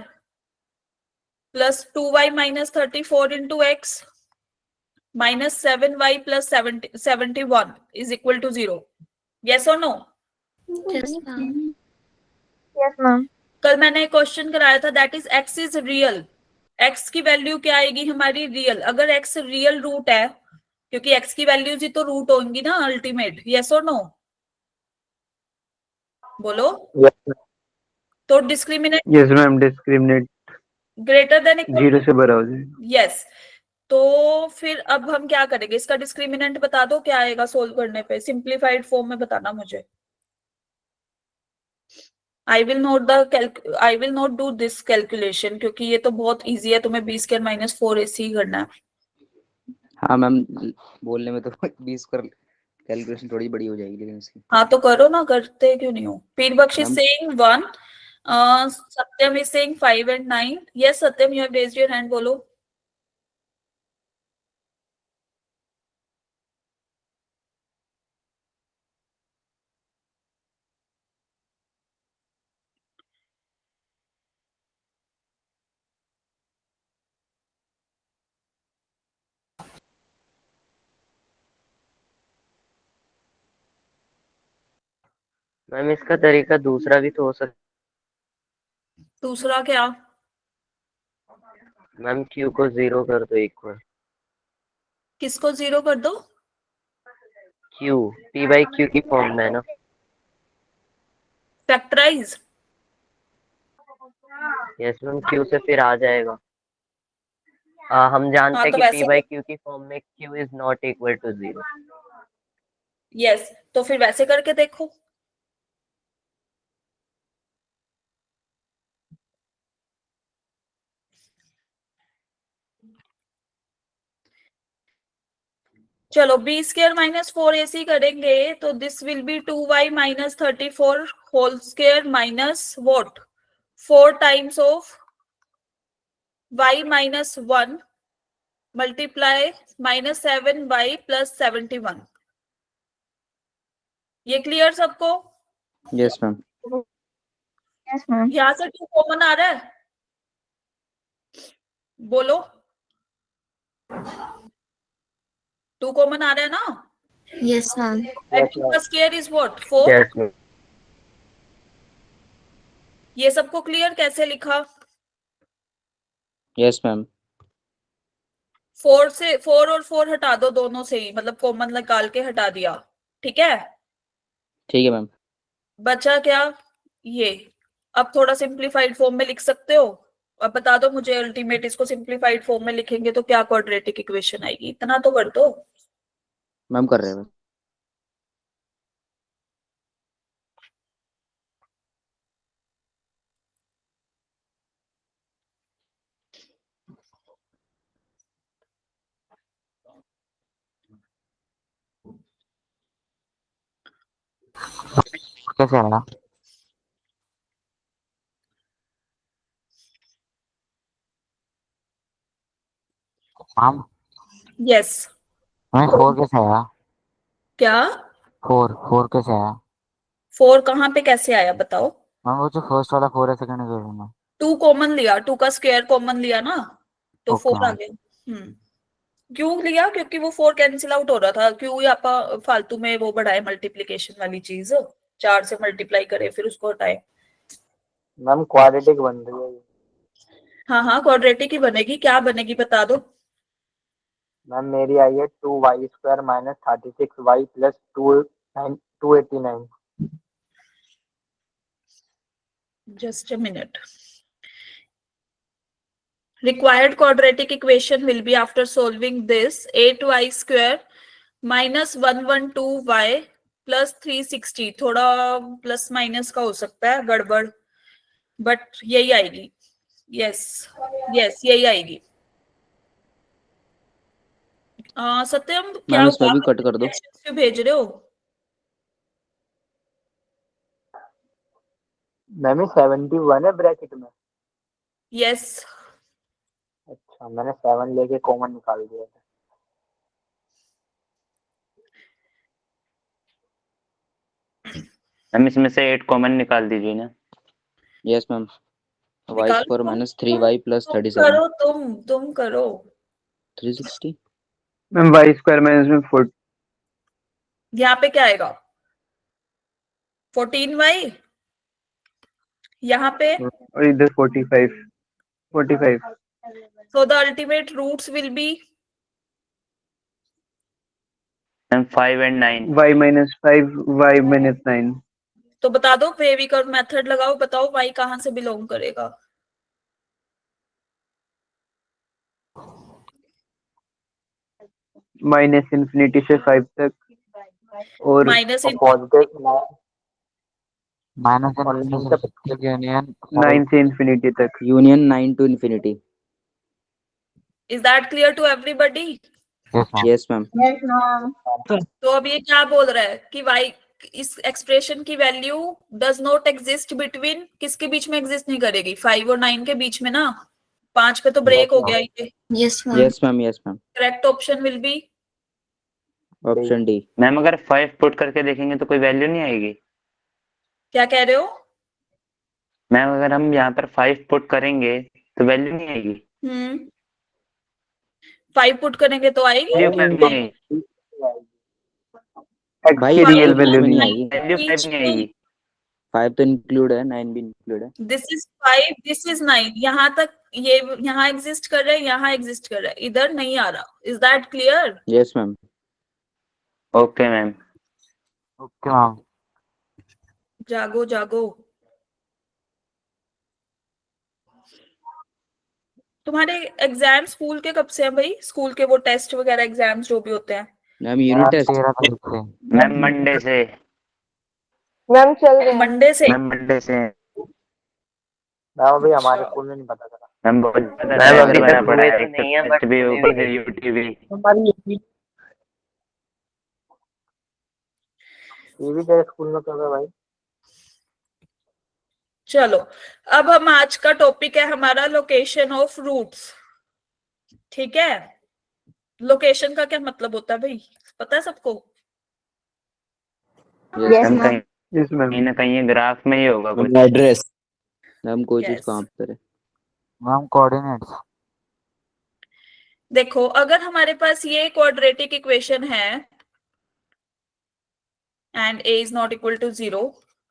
plus 2y -34 into x -7y plus 71 is equal to 0। Yes और no? Yes ma'am. Yes ma'am. कल मैंने एक क्वेश्चन कराया था, that is x is real. x की वैल्यू क्या आएगी हमारी? रियल। अगर x रियल रूट है, क्योंकि x की वैल्यूज ही तो रूट होंगी ना अल्टीमेट। यस और नो? बोलो। तो discriminant yes ma'am, discriminate greater than 0 से बड़ा हो जाएगा। यस। तो फिर अब हम क्या करेंगे, इसका डिस्क्रिमिनेंट बता दो क्या आएगा सोल्व करने पे, सिंप्लीफाइड फॉर्म में बताना मुझे। I will not do this calculation क्योंकि ये तो बहुत इजी है, तुम्हें b स्क्वायर -4 AC ही करना है। हाँ मैम, बोलने में तो 20 कर कैलकुलेशन थोड़ी बड़ी हो जाएगी लेकिन इसकी। हाँ तो करो ना, करते क्यों नहीं हो। Pir Bakhsh is ma'am- saying 1, Satyam is saying 5 and 9। Yes Satyam, you have raised your hand, बोलो। मैम इसका तरीका दूसरा भी तो हो सकता दूसरा क्या? है। मैम क्यू को 0 कर दो इक्वल। किसको 0 कर दो? क्यू p बाई क्यू की फॉर्म में है ना। फैक्टराइज। यस मैम, क्यू से फिर आ जाएगा। हम जानते हाँ हैं तो कि वैसे p बाई क्यू की फॉर्म में q is not equal to 0। Yes, तो फिर वैसे करके देखो। चलो b स्क्वायर -4 AC करेंगे तो this will be 2y -34 whole square minus what 4 times of y -1 multiply -7y plus 71। ये क्लियर सबको? Yes ma'am. Yes, ma'am. यहाँ से 2 कॉमन आ रहा है, बोलो। 2 कॉमन आ रहा है ना? Yes, ma'am. And 2 का square is what? 4। Yes ma'am. ये सबको क्लियर कैसे लिखा? Yes ma'am. 4 से 4 और 4 हटा दो दोनों से ही, मतलब कॉमन निकाल के हटा दिया, ठीक है? ठीक है मैम। बचा क्या? ये। अब थोड़ा सिंप्लीफाइड फॉर्म में लिख सकते हो? अब बता दो मुझे, अल्टीमेट इसको सिंप्लीफाइड फॉर्म में लिखेंगे तो क्या क्वाड्रेटिक इक्वेशन आएगी? इतना तो कर दो। मैम कर रहे हैं। कैसे आया? Ma'am yes. मैम 4 कैसे आया? क्या? 4 कैसे आया? 4 कहाँ पे कैसे आया बताओ? मैम वो जो फर्स्ट वाला 4 है, सेकंड इक्वेशन में 2 कॉमन लिया, 2 का स्क्वायर कॉमन लिया ना, तो ओके 4 आ मैम। गया। क्यों लिया? क्योंकि वो 4 कैंसिल आउट हो रहा था। क्यों यहाँ फालतू में वो बढ़ाए मल्टीप्लीकेशन वाली चीज? 4 से मल्टीप्लाई करे फिर उसको हटाए। मैम क्वाड्रेटिक बन रही है। हाँ हाँ, क्वाड्रेटिक ही बनेगी। क्या बनेगी बता दो? मैम मेरी आई है 2y² minus 36y plus 289। Just a minute. Required quadratic equation will be after solving this 8y square minus 112y plus 360. थोड़ा प्लस माइनस का हो सकता है गड़बड़, बट यही आएगी। यस यस, यही आएगी। सत्यम क्या मैम इसमें हुआ? भी कट कर दो। क्यों भेज रहे हो? मैम 71 है ब्रैकेट में। यस। अच्छा, मैंने 7 लेके कॉमन निकाल दिया था। हम इसमें से 8 कॉमन निकाल दीजिए ना। Yes ma'am. y निकालो स्क्वायर तुम, माइनस 3y प्लस तुम 37 करो, तुम करो। 360। मैम y² माइनस में 4। यहाँ पे क्या आएगा? 14y। यहाँ पे और इधर 45। so the ultimate roots will be हम 5 and 9। y minus 5 y minus 9। तो बता दो, वेवी कर्व मेथड लगाओ, बताओ y कहाँ से बिलोंग करेगा? माइनस इन्फिनिटी से 5 तक और माइनस पॉजिटिव माइनस यूनियन 9 से इन्फिनिटी तक। Union 9 to infinity. Is that clear to everybody? Yes ma'am. Yes, ma'am. तो अब ये क्या बोल रहा है कि y इस एक्सप्रेशन की value does not exist between, किसके बीच में एग्जिस्ट नहीं करेगी? 5 और 9 के बीच में ना। 5 पे तो ब्रेक हो गया ये। Yes, ma'am. Yes ma'am. Yes ma'am. Correct option will be option D. Ma'am अगर 5 पुट करके देखेंगे तो कोई वैल्यू नहीं आएगी? क्या कह रहे हो? मैम अगर हम यहाँ पर 5 पुट करेंगे तो वैल्यू नहीं आएगी? 5 पुट करेंगे तो आएगी। वैल्यू 5 नहीं आएगी। भाई रियल इसमें वैल्यू नहीं नहीं आएगी। वैल्यू 5 नहीं आएगी। 5 तो इंक्लूड है, 9 भी इंक्लूड है। This is 5, this is 9। यहाँ तक ये यहाँ एग्जिस्ट कर रहा है, यहाँ एग्जिस्ट कर रहा है, इधर नहीं आ रहा। Is that clear? Yes ma'am. Okay ma'am. Okay ma'am. जागो जागो। तुम्हारे एग्जाम स्कूल के कब से हैं भाई? स्कूल के वो टेस्ट वगैरह एग्जाम्स जो भी होते हैं। Ma'am unit test. 13 तारीख से। मैम मंडे से। मैम चल रहे हैं। मंडे से? मैम मंडे से। मैम अभी हमारे अच्छा। स्कूल में नहीं पता चला। मैम बहुत ज्यादा मैम टाइम अभी करवाना तक पड़ा हुए है। तो एक नहीं है, टेस्ट बट भी हुए ऊपर भी से यूटी भी। ये भी तेरे स्कूल में कब है भाई? चलो, अब हम आज का टॉपिक है हमारा लोकेशन ऑफ रूट्स। ठीक है? लोकेशन का क्या मतलब होता है भाई, पता है सबको? Yes Yes, ma'am ma'am. Yes ma'am. कहीं ना कहीं ये ग्राफ में ही होगा कुछ। एड्रेस। मैम कोई चीज Yes. कहाँ पर है? Ma'am coordinates. देखो अगर हमारे पास ये क्वाड्रेटिक इक्वेशन है and a is not equal to 0,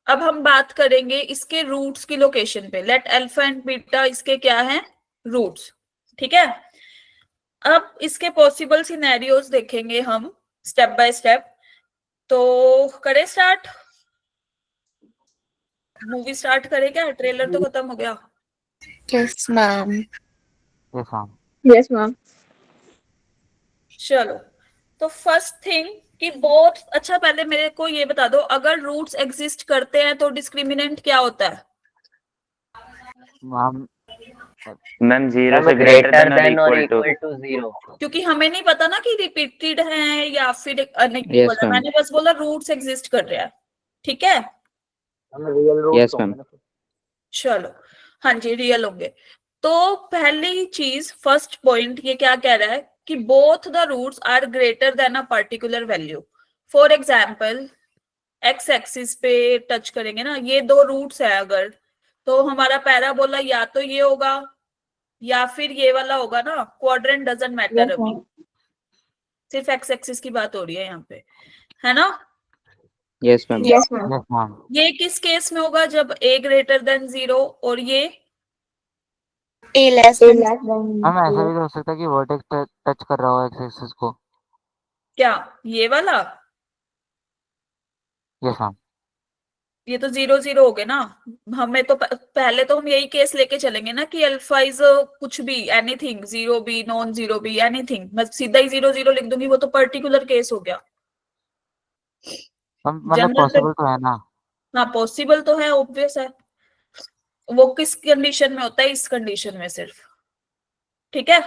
अब हम बात करेंगे इसके रूट्स की लोकेशन पे। लेट अल्फा एंड बीटा इसके क्या हैं? रूट्स। ठीक है, अब इसके पॉसिबल सिनेरियोज देखेंगे हम स्टेप बाय स्टेप। तो करें स्टार्ट? मूवी स्टार्ट करें क्या? ट्रेलर तो खत्म हो गया। Yes, ma'am. Yes ma'am. Yes, ma'am. चलो, तो फर्स्ट थिंग कि बोथ, अच्छा पहले मेरे को ये बता दो, अगर रूट्स एग्जिस्ट करते हैं तो डिस्क्रिमिनेंट क्या होता है? मैम मैम 0 मैम से ग्रेटर ग्रेटर देन और देन इक्वल टू 0। क्योंकि हमें नहीं पता ना कि रिपीटेड है या फिर अनइक्वल Yes, है, ma'am. मैंने बस बोला रूट्स एग्जिस्ट कर रहे हैं। ठीक है, रियल रूट Yes, ma'am. चलो, हाँ जी रियल होंगे। तो पहली चीज, फर्स्ट पॉइंट ये क्या कह रहा है कि both the roots are greater than a particular value. For example x axis पे टच करेंगे ना, ये दो रूट्स है अगर, तो हमारा पैराबोला या तो ये होगा या फिर ये वाला होगा ना। क्वाड्रेंट डजंट मैटर, Yes, अभी ma'am. सिर्फ एक्स एक्सिस की बात हो रही है यहाँ पे, है ना। Yes ma'am. Yes, ma'am. Yes ma'am. ये किस केस में होगा? जब a ग्रेटर देन 0 और ये A less A than less than ma'am ऐसा 0. भी तो हो सकता है कि वर्टेक्स टच कर रहा हो एक्स एक्सिस को। क्या ये वाला? Yes ma'am. ये तो 0 0 हो गए ना। हमें तो पहले तो हम यही केस लेके चलेंगे ना कि अल्फा इज कुछ भी, एनीथिंग, 0 भी, नॉन 0 भी, एनीथिंग। मैं सीधा ही 0 0 लिख दूंगी, वो तो पर्टिकुलर केस हो गया। मैम मतलब जनरल पॉसिबल तो है ना। हाँ पॉसिबल तो है, ऑब्वियस है। वो किस कंडीशन में होता है? इस कंडीशन में सिर्फ। ठीक है,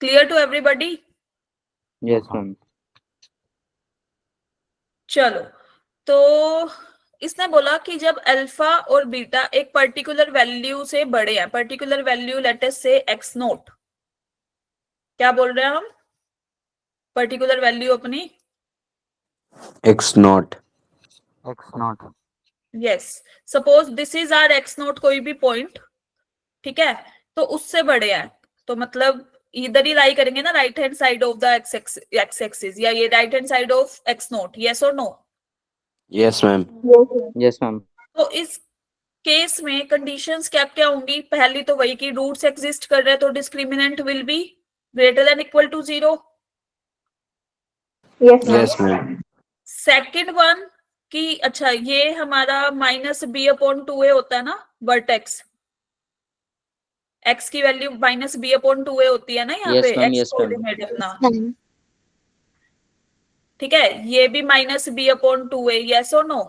clear to everybody? Yes ma'am. चलो, तो इसने बोला कि जब अल्फा और बीटा एक पर्टिकुलर वैल्यू से बड़े हैं, पर्टिकुलर वैल्यू लेट अस से एक्स नोट, क्या बोल रहे हैं हम? पर्टिकुलर वैल्यू अपनी x naught. X naught. Yes, suppose this is our x naught, कोई भी पॉइंट, ठीक है, तो उससे बड़े हैं, तो मतलब इधर ही लाई करेंगे ना, right hand side of the x axis, या ये right hand side of x naught, yes और no? Yes ma'am. Yes, ma'am. Yes ma'am. तो इस केस में कंडीशंस क्या क्या होंगी? पहली तो वही कि रूट्स एग्जिस्ट कर रहे हैं, तो discriminant will be greater than equal to 0। Yes, ma'am. Yes ma'am. Second one कि अच्छा ये हमारा माइनस बी अपॉन 2a होता है ना, वर्टेक्स, एक्स की value minus b upon 2a होती है ना यहाँ Yes, पे, ma'am. X Yes, ma'am. Coordinate अपना। ma'am. ठीक है, ये भी minus b upon 2a, yes और नो?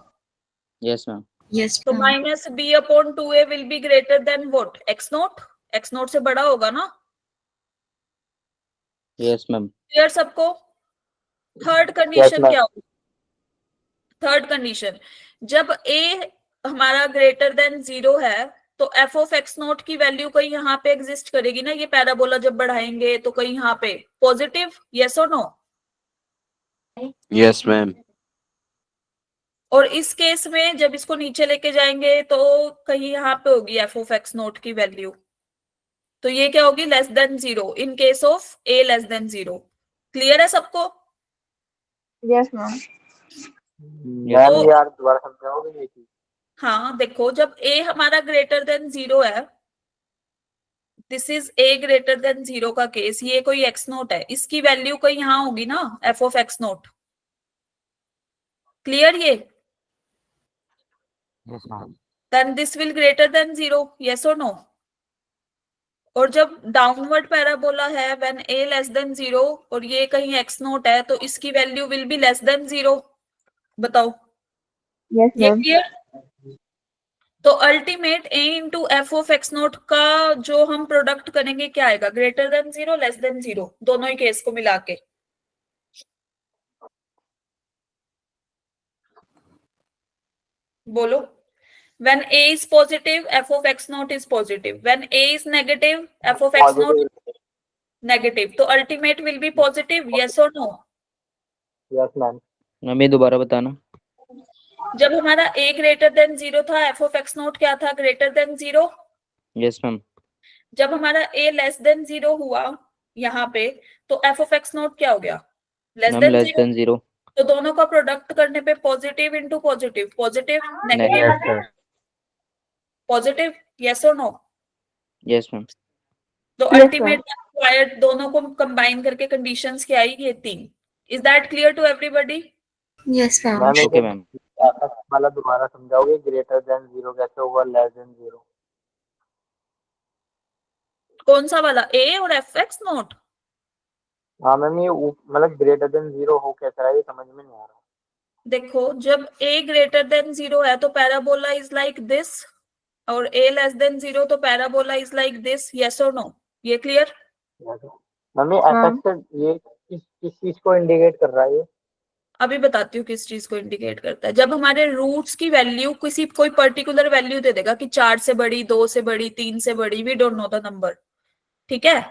Yes ma'am. Yes, तो ma'am. Minus b upon 2a will be greater than what? X naught. X naught से बड़ा होगा ना। Yes ma'am. क्लियर सबको? Third Yes, condition ma'am. क्या होगी? थर्ड कंडीशन, जब a हमारा ग्रेटर देन 0 है तो एफ ऑफ एक्स नोट की वैल्यू कहीं यहाँ पे एग्जिस्ट करेगी ना। ये पैराबोला जब बढ़ाएंगे तो कहीं यहाँ पे पॉजिटिव, यस और नो? Yes ma'am. और इस केस में जब इसको नीचे लेके जाएंगे तो कहीं यहाँ पे होगी एफ ऑफ एक्स नोट की वैल्यू, तो ये क्या होगी? Less than 0 in case of a less than 0। Clear है सबको? Yes, ma'am. मैम तो- यार दोबारा समझाओगे ये चीज? हाँ देखो, जब a हमारा ग्रेटर देन 0 है, this is a greater than 0 का केस, ये कोई एक्स नोट है, इसकी वैल्यू कहीं यहाँ होगी ना, f of x naught. Clear ये? Yes ma'am. Then this will greater than 0, yes और नो? और जब डाउनवर्ड पैराबोला है व्हेन a लेस देन 0 और ये कहीं x नोट है, तो इसकी value will be less than 0। बताओ Yes, ये ma'am. क्लियर? तो ultimate a into F of x naught का जो हम प्रोडक्ट करेंगे क्या आएगा? ग्रेटर देन 0, लेस देन 0, दोनों ही केस को मिला के। बोलो। When a is positive, f of x naught is positive. When a is negative, f of x naught is negative. तो ultimate will be positive, yes or no? Yes ma'am. Ma'am ये दोबारा बताना। जब हमारा a ग्रेटर देन 0 था, f of x note क्या था? Greater than 0। Yes ma'am. जब हमारा a लेस देन 0 हुआ यहाँ पे, तो f ऑफ x नोट क्या हो गया? Less ma'am than less 0। Than 0। तो दोनों का प्रोडक्ट करने पे positive into positive, positive negative, yes sir. Positive, yes और नो? Yes ma'am. तो Yes, अल्टीमेट रिक्वायर्ड दोनों को कंबाइन करके कंडीशंस क्या आई? ये 3। Is that clear to everybody? Yes, ma'am. Ma'am एक ओके मैम। FX वाला दोबारा समझाओगे, ग्रेटर देन 0 कैसे होगा, लेस देन 0? कौन सा वाला? a और एफ एक्स नोट? हाँ मैम, ये मतलब ग्रेटर देन 0 हो कैसा है, ये समझ में नहीं आ रहा। देखो, जब a ग्रेटर देन 0 है तो पैराबोला इज लाइक दिस, और a लेस देन 0 तो parabola is like this. Yes और नो? ये क्लियर? Mummy ma'am. FX से ये किस चीज को इंडिकेट कर रहा है ये? अभी बताती हूँ किस चीज को इंडिकेट करता है। जब हमारे रूट्स की वैल्यू किसी कोई पर्टिकुलर वैल्यू दे देगा कि 4 से बड़ी, 2 से बड़ी, 3 से बड़ी, we don't know the number, ठीक है?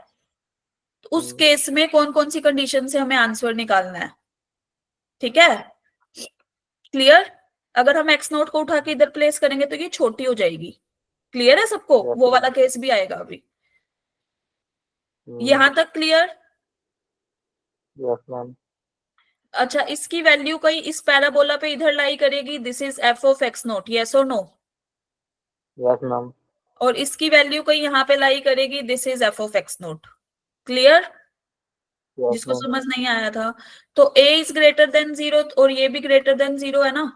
तो उस केस में कौन कौन सी कंडीशन से हमें आंसर निकालना है, ठीक है? क्लियर? अगर हम एक्स नोट को उठा के इधर प्लेस करेंगे तो ये छोटी हो जाएगी। क्लियर है सबको? वो वाला केस भी आएगा अभी। यहां तक क्लियर? Yes ma'am. अच्छा, इसकी वैल्यू कहीं इस पैराबोला पे इधर लाई करेगी, this is F of x naught. Yes और नो? Yes ma'am. और इसकी वैल्यू कहीं यहाँ पे लाई करेगी, this is F of x naught. Clear? Yes जिसको मैम। समझ नहीं आया था, तो a इज ग्रेटर देन 0 और ये भी ग्रेटर देन 0 है ना,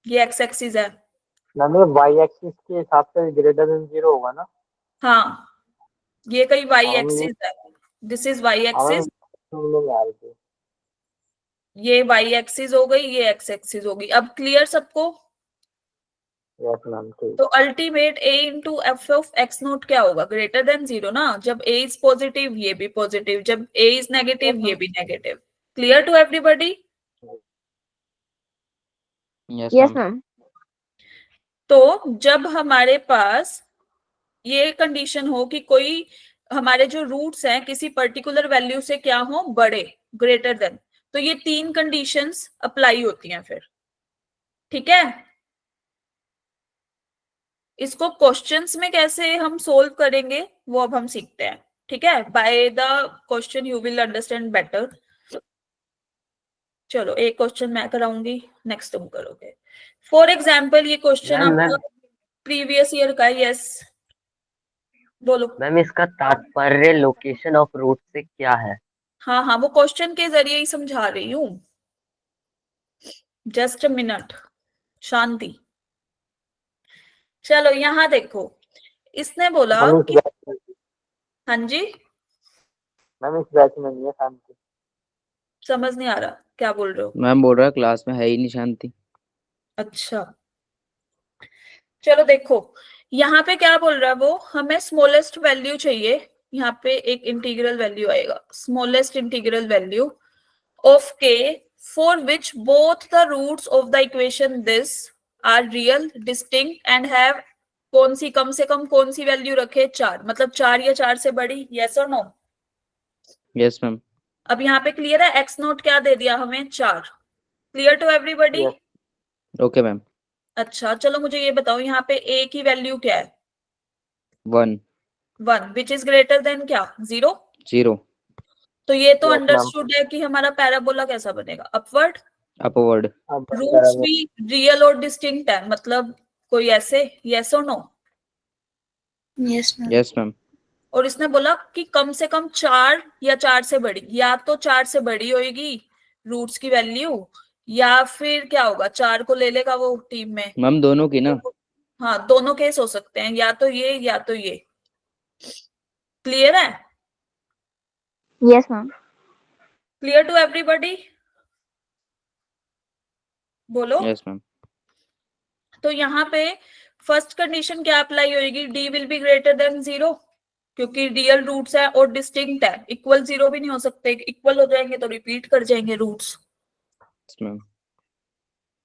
ये एक्स एक्सिस है। मैम ये Y एक्सिस के हिसाब से ग्रेटर देन 0 होगा ना? हाँ, ये कहीं y हाँ मैम, ये एक्सिस है, दिस इज y हाँ मैम, एक्सिस, समझ में नहीं आ रही थी। ये y एक्सिस हो गई, ये x एक्सिस होगी। अब क्लियर सबको? यस मैम ठीक। तो ultimate a into F of x naught क्या होगा? ग्रेटर देन 0 ना। जब a इज पॉजिटिव ये भी पॉजिटिव, जब a इज नेगेटिव ये भी negative. Clear to everybody? Yes Yes, ma'am. ma'am. तो जब हमारे पास ये कंडीशन हो कि कोई हमारे जो रूट्स हैं किसी पर्टिकुलर वैल्यू से क्या हो? बड़े, ग्रेटर देन, तो ये 3 कंडीशंस अप्लाई होती हैं फिर, ठीक है? इसको क्वेश्चंस में कैसे हम सोल्व करेंगे वो अब हम सीखते हैं, ठीक है? By the question you will understand better. चलो, एक क्वेश्चन मैं कराऊंगी, नेक्स्ट तुम करोगे। फॉर एग्जाम्पल, ये क्वेश्चन मैम आपका प्रीवियस ईयर का है। यस, बोलो। मैम इसका तात्पर्य लोकेशन ऑफ रूट से क्या है? हाँ हाँ, वो क्वेश्चन के जरिए ही समझा रही हूँ। जस्ट अ मिनट, शांति। चलो यहाँ देखो, इसने बोला मैम इस कि बैच में, हाँ जी, मैम इस बैच में नहीं है शांति। समझ नहीं आ रहा क्या बोल रहे हो? मैम बोल रहा है क्लास में है ही नहीं शांति। अच्छा, चलो देखो, यहाँ पे क्या बोल रहा है वो, हमें स्मॉलेस्ट वैल्यू चाहिए। यहाँ पे एक इंटीग्रल वैल्यू आएगा, smallest integral value of k for which both the roots of the equation this are real, distinct and have कौन सी कम से कम कौन सी वैल्यू रखे? 4, मतलब 4 या 4 से बड़ी। यस और नो? Yes ma'am. अब यहाँ पे क्लियर है? एक्स नोट क्या दे दिया हमें? 4। Clear to everybody? Yes okay ma'am. अच्छा, चलो मुझे ये बताओ, यहाँ पे a की वैल्यू क्या है? 1 1, विच इज ग्रेटर देन क्या? 0। 0 तो ये तो यस मैम। अंडरस्टूड है कि हमारा पैराबोला कैसा बनेगा? अपवर्ड। अपवर्ड। अब रूट्स भी रियल और डिस्टिंक्ट है, मतलब कोई ऐसे? यस और no? Yes, ma'am. Yes ma'am. और इसने बोला कि कम से कम 4 या 4 से बड़ी, या तो 4 से बड़ी होगी रूट्स की वैल्यू, या फिर क्या होगा, 4 को ले लेगा वो टीम में। मैम दोनों की ना। हाँ, दोनों केस हो सकते हैं, या तो ये या तो ये। क्लियर है? Yes, ma'am. Clear to everybody? बोलो। Yes ma'am. तो यहाँ पे फर्स्ट कंडीशन क्या अप्लाई होगी? D will be greater than 0, क्योंकि रियल रूट्स है और डिस्टिंक्ट है। इक्वल 0 भी नहीं हो सकते, इक्वल हो जाएंगे तो रिपीट कर जाएंगे रूट्स। Yes ma'am.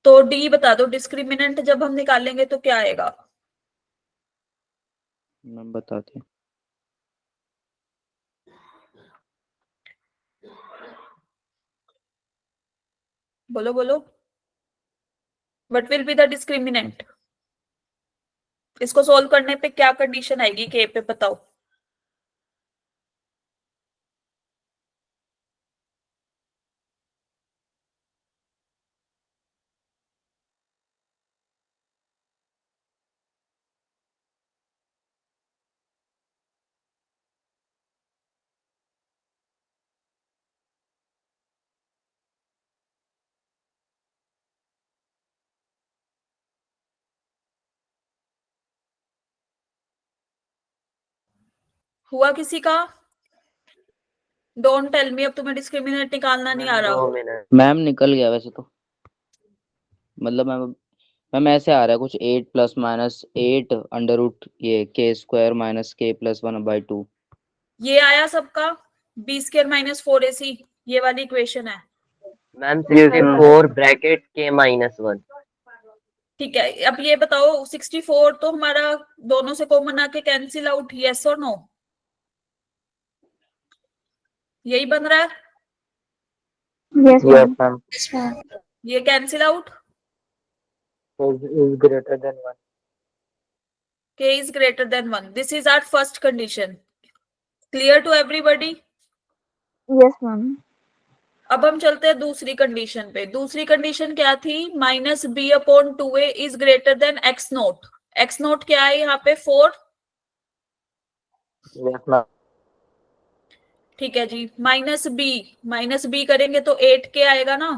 तो डी बता दो, डिस्क्रिमिनेंट जब हम निकालेंगे तो क्या आएगा? मैम बताते हैं। बोलो बोलो, what will be the discriminant? इसको सोल्व करने पे क्या कंडीशन आएगी के पे, बताओ। हुआ किसी का? डोंट टेल मी, अब तुम्हें डिस्क्रिमिनेंट निकालना नहीं आ रहा। 2 मिनट। मैम निकल गया वैसे तो, मतलब मैम ऐसे आ रहा है कुछ 8 प्लस माइनस 8 अंडर रूट ये के स्क्वायर माइनस के प्लस 1/2। ये आया सबका, बी स्क्वायर माइनस 4ac, ये वाली इक्वेशन है। मैम 64 ब्रैकेट के -1। ठीक है, अब ये बताओ 64 तो हमारा दोनों से कॉमन आके कैंसिल आउट, यस और नो? यही बन रहा है, Yes, यस ma'am. मैम, ये cancel out, is greater then 1। k is greater than 1, this is our first condition. Clear to everybody? Yes, ma'am. अब हम चलते हैं दूसरी कंडीशन पे। दूसरी कंडीशन क्या थी? -b/2a is greater then x note. x note क्या है यहाँ पे? 4। यस मैम, ठीक है जी, माइनस बी करेंगे तो 8k आएगा ना,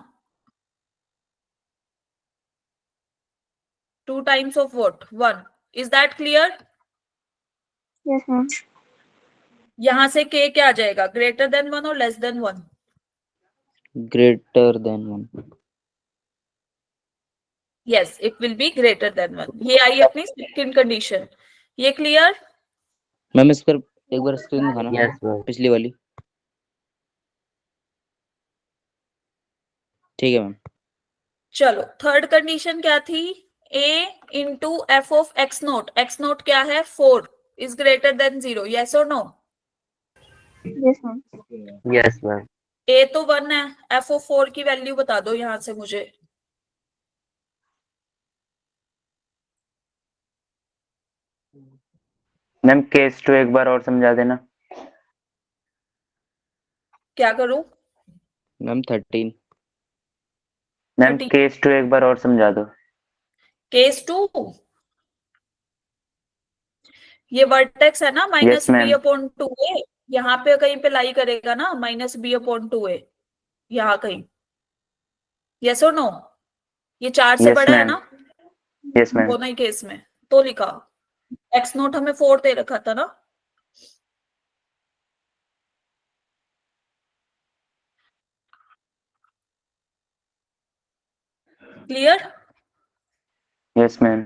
2 times of what? 1। Is that clear? Yes, ma'am. यहां से k क्या आ जाएगा? ग्रेटर देन 1 और less than 1? Greater than 1। Yes, it will be greater then 1। ये आई अपनी सेकंड कंडीशन। ये क्लियर? मैम इस पर एक बार स्क्रीन दिखाना, यस मैम। पिछली वाली। ठीक है मैम। चलो, थर्ड कंडीशन क्या थी? a into F of x naught. X naught क्या है? 4 इज ग्रेटर देन 0, यस और no? Yes, ma'am. Yes ma'am. a तो 1 है, एफ ऑफ 4 की वैल्यू बता दो यहां से मुझे। मैम केस 2 एक बार और समझा देना। क्या करूं? मैम 13। मैम 30 केस 2 एक बार और समझा दो। केस 2, ये वर्टेक्स है ना यस मैम। -b/2a, यहाँ पे कहीं पे लाई करेगा ना -b/2a, यहाँ कहीं, यस और नो? ये 4 से यस बड़ा है मैम। ना यस मैम। दोनों ही केस में, तो लिखा। एक्स नोट हमें 4 दे रखा था ना। Clear? Yes ma'am.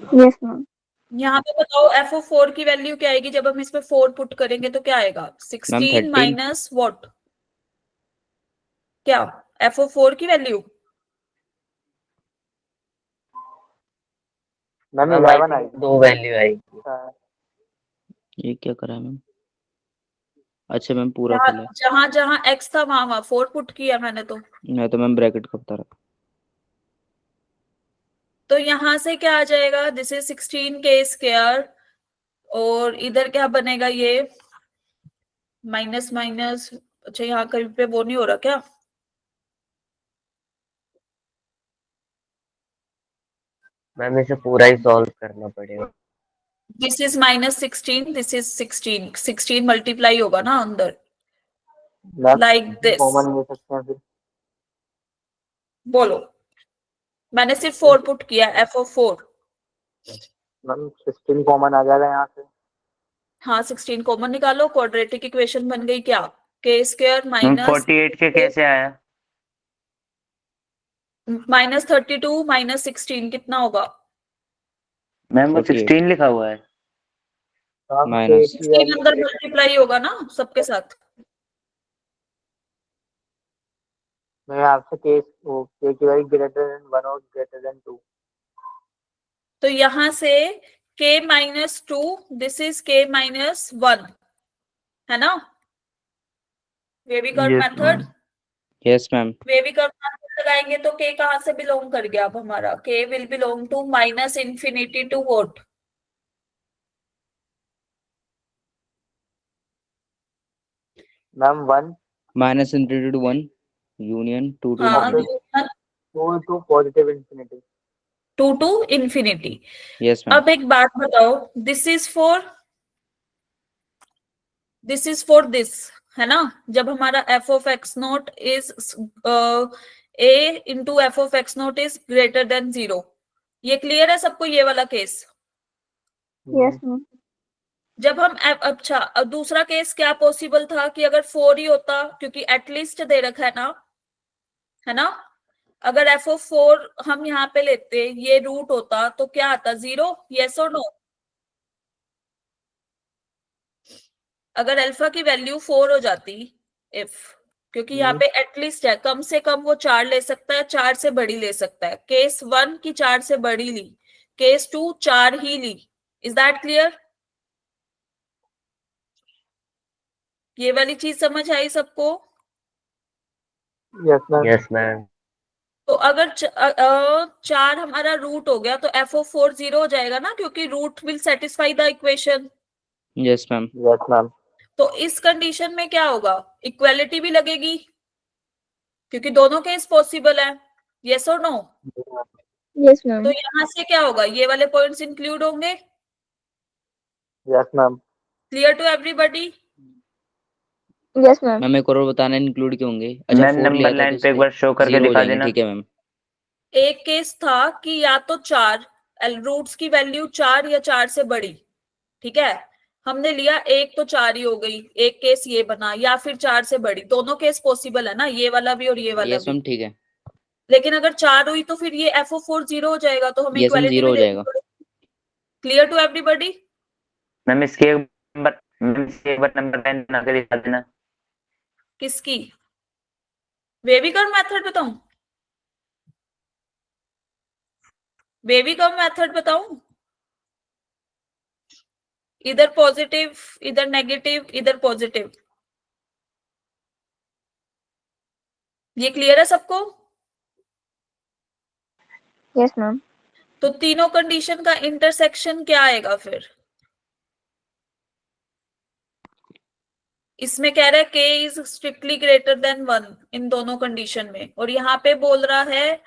Yes, ma'am. यहाँ पे बताओ एफ ऑफ 4 की वैल्यू क्या आएगी? जब हम इस पे 4 पुट करेंगे तो क्या आएगा? 16 13। Minus what? क्या एफ ऑफ 4 की वैल्यू? मैम मैम आई 11 थिंक आएगी। 2 वैल्यू आएगी। ये क्या करा है मैम? अच्छा मैम पूरा कर लिया। जहां जहां एक्स था वहां वहां 4 पुट किया मैंने तो। मैं तो मैम ब्रैकेट का बता रहा। तो यहां से क्या आ जाएगा? दिस इज 16k स्क्वायर, और इधर क्या बनेगा? ये माइनस माइनस, अच्छा यहाँ कहीं पे वो नहीं हो रहा क्या? मैम इसे पूरा ही सॉल्व करना पड़ेगा। This is -16, this is 16 multiply होगा ना अंदर, मैम लाइक दिस। कॉमन ले सकते हैं फिर। बोलो, मैंने सिर्फ 4 पुट किया, एफ ऑफ 4। मैम 16 कॉमन आ जाएगा यहाँ से। हाँ, 16 कॉमन निकालो, क्वाड्रेटिक इक्वेशन बन गई क्या? के स्क्वायर मैम 48 के कैसे आया? -32 -16 कितना होगा? मैम वो 48 16 लिखा हुआ है। हम माइनस 16 अंदर मल्टीप्लाई होगा ना सबके साथ। मैं आपसे केस वो के की वैल्यू ग्रेटर देन 1 और ग्रेटर देन 2। तो यहां से k-2, दिस इज k-1, है ना? Wavy curve Yes, method, ma'am. Yes ma'am. Wavy curve method लगाएंगे तो k कहाँ से बिलोंग कर गया? अब हमारा k will belong to minus infinity to what? Ma'am 1 minus infinity to 1 union 2 to हाँ, infinity. 2 to positive infinity. 2 to infinity. Yes ma'am. अब एक बात बताओ, दिस इज फॉर दिस, है ना? जब हमारा F of x not is a into F of x not is greater than 0। ये क्लियर है सबको, ये वाला केस? Yes, ma'am. जब हम अच्छा, अब दूसरा केस क्या पॉसिबल था कि अगर 4 ही होता, क्योंकि एटलीस्ट दे रखा है ना? अगर एफ ऑफ 4 हम यहाँ पे लेते, ये रूट होता तो क्या आता? 0। यस और नो? अगर अल्फा की वैल्यू 4 हो जाती, इफ, क्योंकि यहाँ पे एटलीस्ट है, कम से कम वो 4 ले सकता है, 4 से बड़ी ले सकता है। केस 1 की 4 से बड़ी ली, केस 2 4 ही ली। Is that clear? ये वाली चीज समझ आई सबको? Yes, ma'am. Yes ma'am. तो अगर 4 हमारा रूट हो गया तो एफ ऑफ 4 0 हो जाएगा ना, क्योंकि root will satisfy the equation. Yes ma'am. Yes, ma'am. तो इस कंडीशन में क्या होगा? इक्वालिटी भी लगेगी, क्योंकि दोनों केस पॉसिबल है। यस और नो? Yes, ma'am. तो यहाँ से क्या होगा? ये वाले पॉइंट्स इंक्लूड होंगे। Yes, ma'am. Clear to everybody? Yes, ma'am. Ma'am एक और बताना इंक्लूड क्यों होंगे? अच्छा मैम 4 लिया नंबर था लाइन तो पे एक बार शो करके 0 हो दिखा जाएंगे। देना। ठीक है मैम। एक केस था कि या तो 4 रूट्स की वैल्यू 4 या 4 से बड़ी, ठीक है? हमने लिया एक तो 4 ही हो गई, एक केस ये बना, या फिर 4 से बड़ी। दोनों केस पॉसिबल है ना, ये वाला भी और ये वाला यस भी। मैम ठीक है। लेकिन अगर 4 हुई तो फिर ये एफ ऑफ 4 0 हो जाएगा, तो हमें यस मैम इक्वालिटी 0 भी हो देखनी जाएगा। पड़ेगी। Clear to everybody? मैम इसके एक बार नंबर लाइन बना के दिखा देना। किसकी? वेविकर्व मेथड बताऊं? वेविकर्व मेथड बताऊं? इधर पॉजिटिव, इधर नेगेटिव, इधर पॉजिटिव। ये क्लियर है सबको? Yes, ma'am. तो तीनों कंडीशन का इंटरसेक्शन क्या आएगा फिर? इसमें कह रहा है k is strictly greater than 1 इन दोनों कंडीशन में, और यहाँ पे बोल रहा है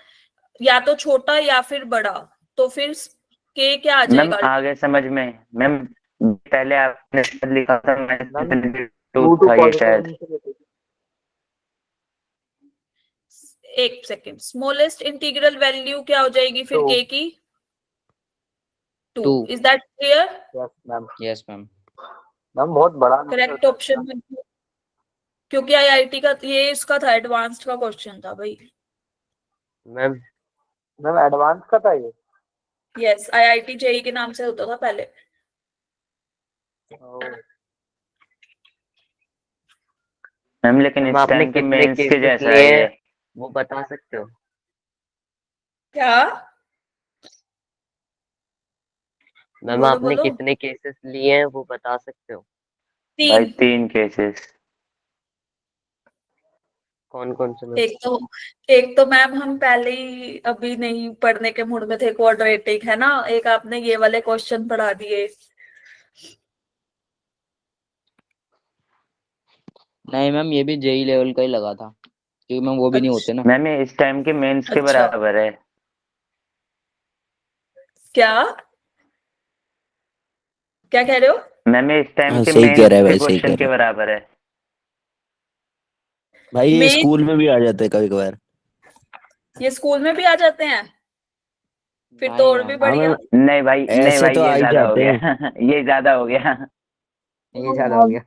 या तो छोटा या फिर बड़ा। तो फिर k क्या आ मैम जाएगा? आगे समझ में। मैम पहले आपने लिखा था Ma'am, -2 2 to था ये positive शायद। infinity. एक सेकेंड, स्मॉलेस्ट इंटीग्रल वैल्यू क्या हो जाएगी फिर Two. k की? 2। 2। Is that clear? Yes, ma'am. Yes ma'am. Ma'am बहुत बड़ा करेक्ट ऑप्शन, क्योंकि आईआईटी का ये इसका था, एडवांस्ड का क्वेश्चन था भाई। मैम मैम एडवांस का था ये। यस, आईआईटी जेई के नाम से होता था पहले। Oh. मैम लेकिन मैम इस आपने टाइम के कितने मेंस के केसेस जैसा है लिए ये। हैं वो बता सकते हो? क्या? मैम बोलो, आपने बोलो। कितने केसेस लिए हैं वो बता सकते हो? भाई 3। 3 केसेस। कौन कौन से मैम? एक तो मैम हम पहले ही अभी नहीं पढ़ने के मूड में थे, क्वाड्रेटिक है ना। एक आपने ये वाले क्वेश्चन पढ़ा दिए। नहीं मैम ये भी जेई लेवल का ही लगा था, क्योंकि मैम वो भी नहीं होते ना। मैम ये इस टाइम के मेंस के अच्छा। बराबर है। क्या क्या कह रहे हो? मैम ये इस टाइम के सही कह रहा है मेंस के भाई, सही कह क्वेश्चन के रहा है बराबर है। भाई। ये मैं स्कूल में भी आ जाते हैं कभी कभार। ये स्कूल में भी आ जाते हैं? फिर तो और भी मैम। हाँ बढ़िया। मैम, नहीं भाई, नहीं ऐसे भाई, तो आ ये ही ज्यादा हो जाते हैं। गया। ये ज्यादा हो गया। ये ज्यादा हो गया।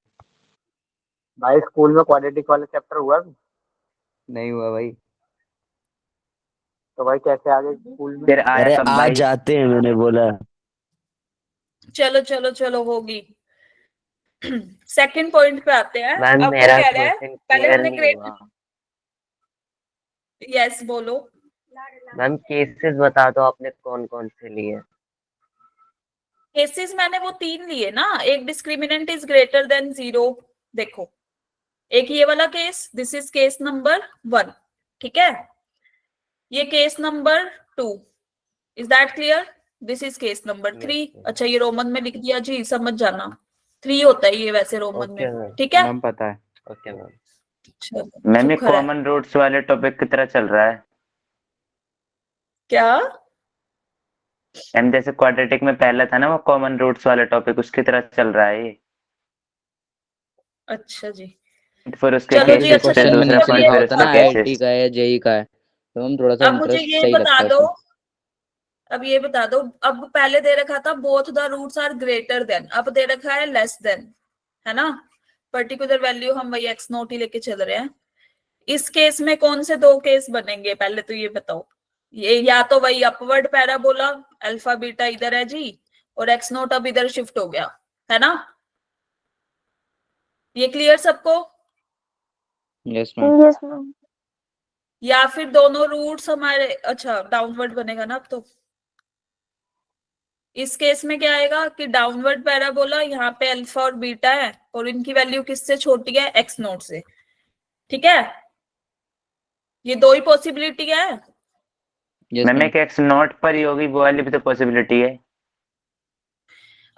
भाई स्कूल में क्वाड्रेटिक वाला चैप्टर हुआ भी? नहीं हुआ भाई। तो भाई कैसे आगे स्कूल में? फिर आया अरे कब आ भाई? जाते हैं, मैंने बोला। चलो चलो चलो, होगी। सेकंड पॉइंट पे आते हैं। मैम अब वो मेरा कह रहा है, क्वेश्चन पहले क्लियर हमने नहीं ग्रेड। हुआ। यस, बोलो। मैम केसेस बता दो आपने कौन कौन से लिए? केसेस मैंने वो 3 लिए ना। एक डिस्क्रिमिनेंट इज ग्रेटर देन 0। देखो, एक ये वाला case, this is case number 1, ठीक है? ये case number 2, is that clear? This is case number 3। अच्छा ये रोमन में लिख दिया जी, समझ जाना 3 होता है ये वैसे रोमन ओके में, मैम। ठीक है? मैम पता है। Okay ma'am. चलो, मैम ये शुक्र है। कॉमन रूट्स वाले टॉपिक की तरह चल रहा है। क्या? मैम जैसे क्वाड्रेटिक में पहला था ना वो कॉमन रूट्स वाला टॉपिक, उसकी तरह चल रहा है ये। अच्छा जी, फिर उसके चलो जी। ऐसे केसेस अच्छा फिर क्वेश्चन में दूसरा अब नीचे ये पॉइंट लिखा फिर होता है उसके ना बताओ, आईआईटी केसेस। का है, जेई का है, तो हम थोड़ा सा अब मुझे इंटरेस्ट ये सही बता लगता है दो, उसमें। अब ये बता दो, अब पहले दे रखा था both the roots are greater than, अब दे रखा है लेस देन, है ना? पर्टिकुलर वैल्यू हम वही एक्स नोट ही लेके चल रहे हैं। इस केस में कौन से 2 केस बनेंगे पहले तो ये बताओ। ये या तो वही अपवर्ड पैराबोला, अल्फा बीटा इधर है जी, और एक्स नोट अब इधर शिफ्ट हो गया, है ना? ये क्लियर सबको? Yes ma'am. Yes, ma'am. या फिर दोनों रूट्स हमारे, अच्छा डाउनवर्ड बनेगा ना अब तो। इस केस में क्या आएगा कि डाउनवर्ड पैराबोला, यहाँ पे अल्फा और बीटा है और इनकी वैल्यू किससे छोटी है? एक्स नोट से, ठीक है? ये 2 ही पॉसिबिलिटी है। Yes ma'am ma'am. एक एक्स नॉट पर ही होगी, वो वाली भी तो पॉसिबिलिटी है।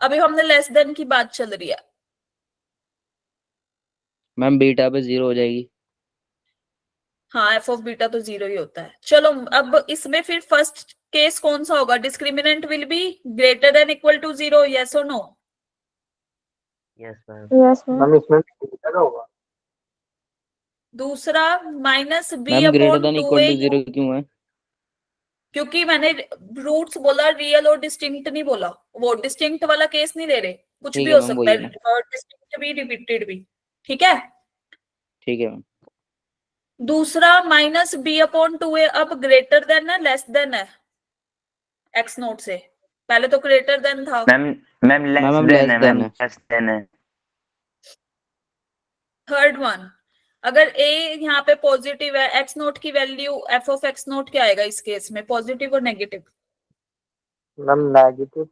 अभी हमने लेस देन की बात चल रही है। मैम बीटा पे 0 हो जाएगी। हाँ, एफ ऑफ बीटा तो 0 ही होता है। चलो अब इसमें फिर फर्स्ट केस कौन सा होगा? Discriminant will be greater than equal to 0, yes और no? Yes ma'am. Yes, ma'am. Ma'am इसमें ग्रेटर होगा। दूसरा minus b ma'am greater upon than two equal a, to 0 क्यों है? क्योंकि मैंने रूट्स बोला, रियल और डिस्टिंक्ट नहीं बोला। वो डिस्टिंक्ट वाला केस नहीं ले रहे, कुछ ठीक भी है हो मैम, सकता वही है, है ना। और डिस्टिंक्ट भी रिपीटेड भी, ठीक है? ठीक है मैम। दूसरा माइनस बी अपॉन टू ए, अब ग्रेटर देन है लेस देन है एक्स नोट से? पहले तो ग्रेटर देन था। Ma'am ma'am less ma'am than less है, देन मैम है। लेस देन है। थर्ड वन, अगर ए यहाँ पे पॉजिटिव है, एक्स नोट की value F of x naught क्या आएगा इस केस में? पॉजिटिव और negative? Ma'am negative.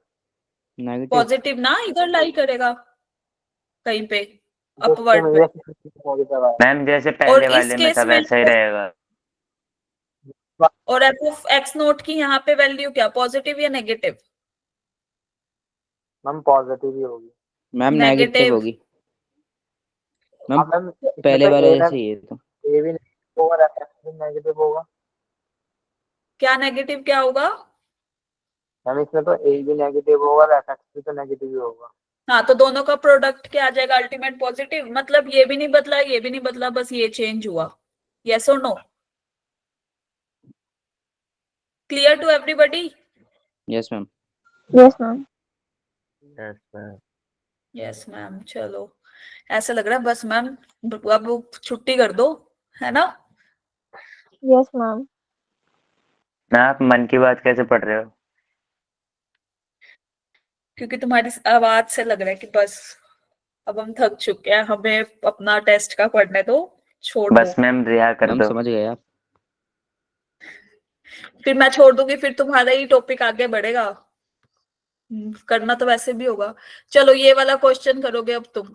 Negative. Positive ना, इधर लाई करेगा कहीं पे देखते अपवर्ड मुझे पे। नेगेटिव आया। मैम जैसे और पहले इस वाले में था केस में वैसा ही रहेगा। और एफ ऑफ एक्स नोट की यहाँ पे वैल्यू क्या, पॉजिटिव या नेगेटिव? मैम पॉजिटिव ही होगी। Ma'am negative negative. होगी। मैम हाँ मैम इसमें पहले तो वाला ए जैसे ही है तो। ए भी नेगेटिव होगा, एफ भी नेगेटिव होगा। क्या नेगेटिव क्या होगा? मैम इसमें तो ए भी नेगेटिव होगा, एफ भी तो नेगेटिव ही होगा। हाँ, तो दोनों का प्रोडक्ट क्या आ जाएगा? Ultimate positive. मतलब ये भी नहीं बदला, ये भी नहीं बदला, बस ये चेंज हुआ। यस और no? Clear to everybody? Yes ma'am. Yes, ma'am. Yes ma'am. Yes ma'am. चलो, ऐसा लग रहा है बस मैम अब छुट्टी कर दो, है ना? Yes, ma'am. ना आप मन की बात कैसे पढ़ रहे हो? क्योंकि तुम्हारी आवाज से लग रहा है कि बस अब हम थक चुके हैं, हमें अपना टेस्ट का पढ़ने दो, छोड़ दो। बस मैम रिहा कर मैम दो। समझ गए आप। फिर मैं छोड़ दूंगी, फिर तुम्हारा ही टॉपिक आगे बढ़ेगा। करना तो वैसे भी होगा। चलो ये वाला क्वेश्चन करोगे अब तुम।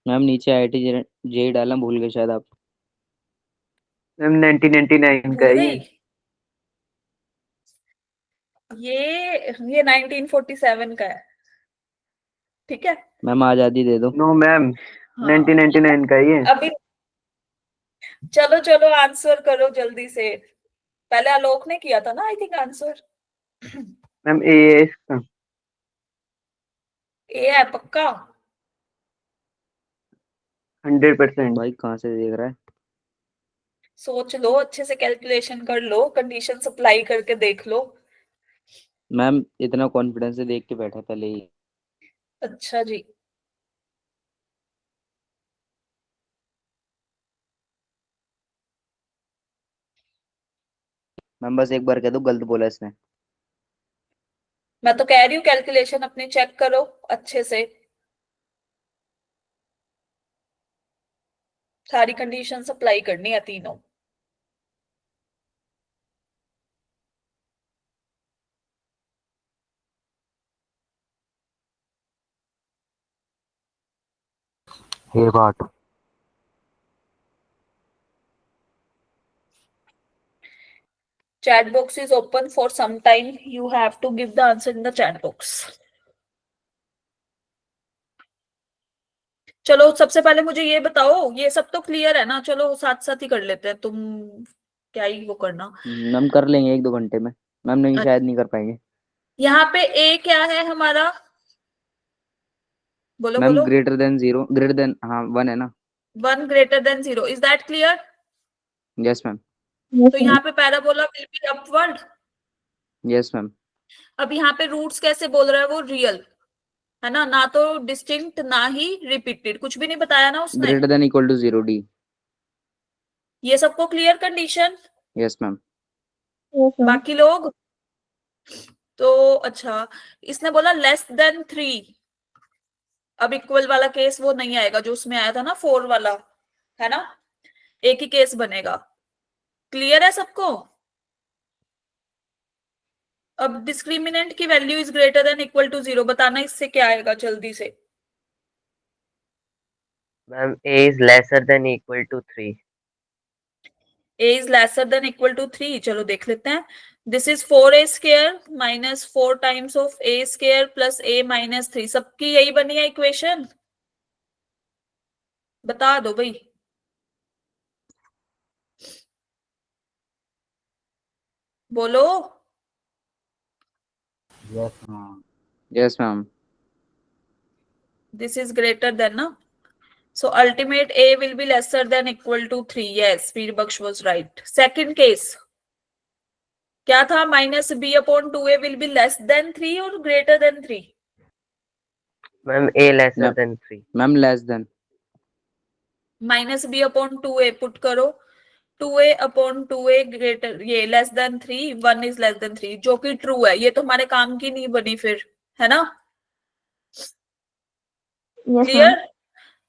मैम नीचे आईआईटी जेई डालना भूल गए शायद आप। मैम 1999 का भूल है गई? ये 1947 का है, ठीक है? मैम आजादी दे दो। नो मैम हाँ 1999 का ही है। अभी, चलो चलो आंसर करो जल्दी से। पहले आलोक ने किया था ना आई थिंक आंसर। मैम ए है इसका। ए है पक्का? 100%। भाई कहाँ से देख रहा है? सोच लो, अच्छे से कैलकुलेशन कर लो, कंडीशन अप्लाई करके देख लो। मैम इतना कॉन्फिडेंस से देख के बैठा पहले ही। अच्छा जी। मैम बस एक बार कह दो गलत बोला इसने। मैं तो कह रही हूँ कैलकुलेशन अपनी चेक करो अच्छे से, सारी कंडीशंस अप्लाई करनी है तीनों। ये बात Chat box is open for some time. You have to give the answer in the chat box. चलो सबसे पहले मुझे ये बताओ, ये सब तो क्लियर है ना? चलो साथ साथ ही कर लेते हैं, तुम क्या ही वो करना। मैम कर लेंगे 1-2 घंटे में। मैम नहीं, अच्छा। शायद नहीं कर पाएंगे। यहाँ पे ए क्या है हमारा? बोलो मैम बोलो। ग्रेटर देन 0, ग्रेटर देन, हाँ 1 है ना। 1 greater than 0, is that clear? Yes ma'am. Yes, तो ma'am. यहाँ पे parabola will be upward. Yes ma'am. अब यहाँ पे रूट्स कैसे बोल रहा है वो? रियल है ना, ना तो डिस्टिंक्ट ना ही रिपीटेड, कुछ भी नहीं बताया ना उसने। Greater than equal to 0 D. ये सबको clear condition? Yes ma'am. Yes, ma'am. बाकी लोग? तो अच्छा, इसने बोला लेस देन 3। अब इक्वल वाला केस वो नहीं आएगा जो उसमें आया था ना, 4 वाला, है ना? एक ही केस बनेगा। क्लियर है सबको? अब डिस्क्रिमिनेंट की value is greater than equal to 0, बताना इससे क्या आएगा जल्दी से। Ma'am a is lesser than equal to 3. a is lesser than equal to 3, चलो देख लेते हैं। This is 4a square minus 4 times of a square plus a minus 3, सबकी यही बनी है इक्वेशन? बता दो भाई। बोलो। Yes ma'am. This is greater than, na? So ultimate a will be lesser than equal to 3. Yes, Veerbaksh was right. Second case क्या था? Minus b upon 2a will be less than 3 और greater than 3? Ma'am a lesser ma'am than 3. Ma'am less than. Minus b upon 2a put करो, 2a upon 2a greater, ये less than 3, 1 is less than 3, जो कि true है। ये तो हमारे काम की नहीं बनी फिर, है ना? Yes, ma'am. Clear?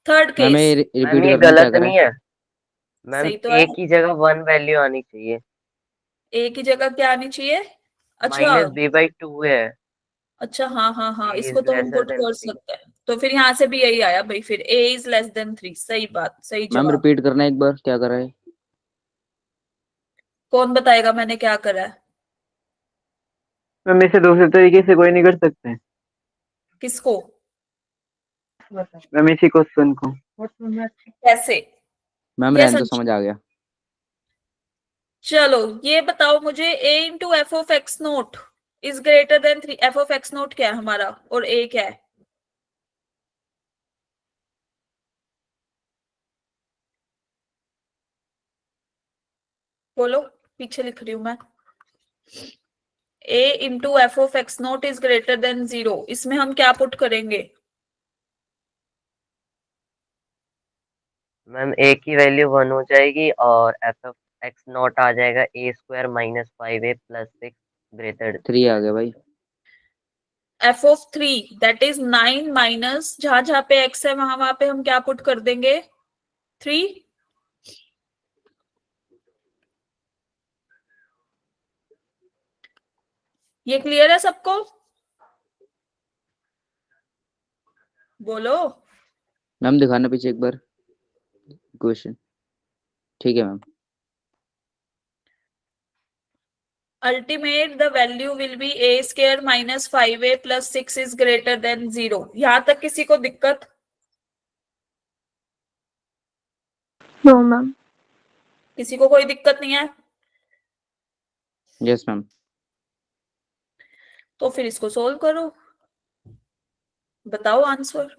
Third ma'am case ये मैम रिपीट ये करना, क्या गलत करें? नहीं है। मैम सही तो a है। की जगह 1 वैल्यू आनी चाहिए। a की जगह क्या आनी चाहिए? अच्छा माइनस b बाई 2 है। अच्छा, हाँ हाँ हाँ, a इसको is तो हम lesser पुट than कर 3. सकते हैं। तो फिर यहाँ से भी यही आया भाई, फिर a इज लेस देन 3। सही बात, सही मैम जवाब। रिपीट करना एक बार, क्या करा है? कौन बताएगा मैंने क्या करा है? मैम इसे दूसरे तरीके से कोई नहीं कर सकते? किसको? मैम इसी क्वेश्चन को। कैसे? मैम ये रहने तो, समझ, समझ आ गया। चलो ये बताओ मुझे, a into F of x note is greater then 3। F of x naught क्या है हमारा और a क्या है? बोलो, पीछे लिख रही हूं मैं। a into F of x note is greater than 0, इसमें हम क्या पुट करेंगे? मैम a की वैल्यू 1 हो जाएगी और f of x नॉट आ जाएगा a square minus 5a plus 6 greater 3 आ गया भाई। F of 3 that is 9 minus, जहां जहां पे x है वहां वहां पे हम क्या पुट कर देंगे? 3। ये क्लियर है सबको? बोलो। मैम दिखाना पीछे एक बार क्वेश्चन। ठीक है ma'am. Ultimate the value will B a square minus 5a plus 6 is greater than 0। यहां तक किसी को दिक्कत? No, ma'am. किसी को कोई दिक्कत नहीं है? Yes ma'am. तो फिर इसको सोल्व करो, बताओ आंसर।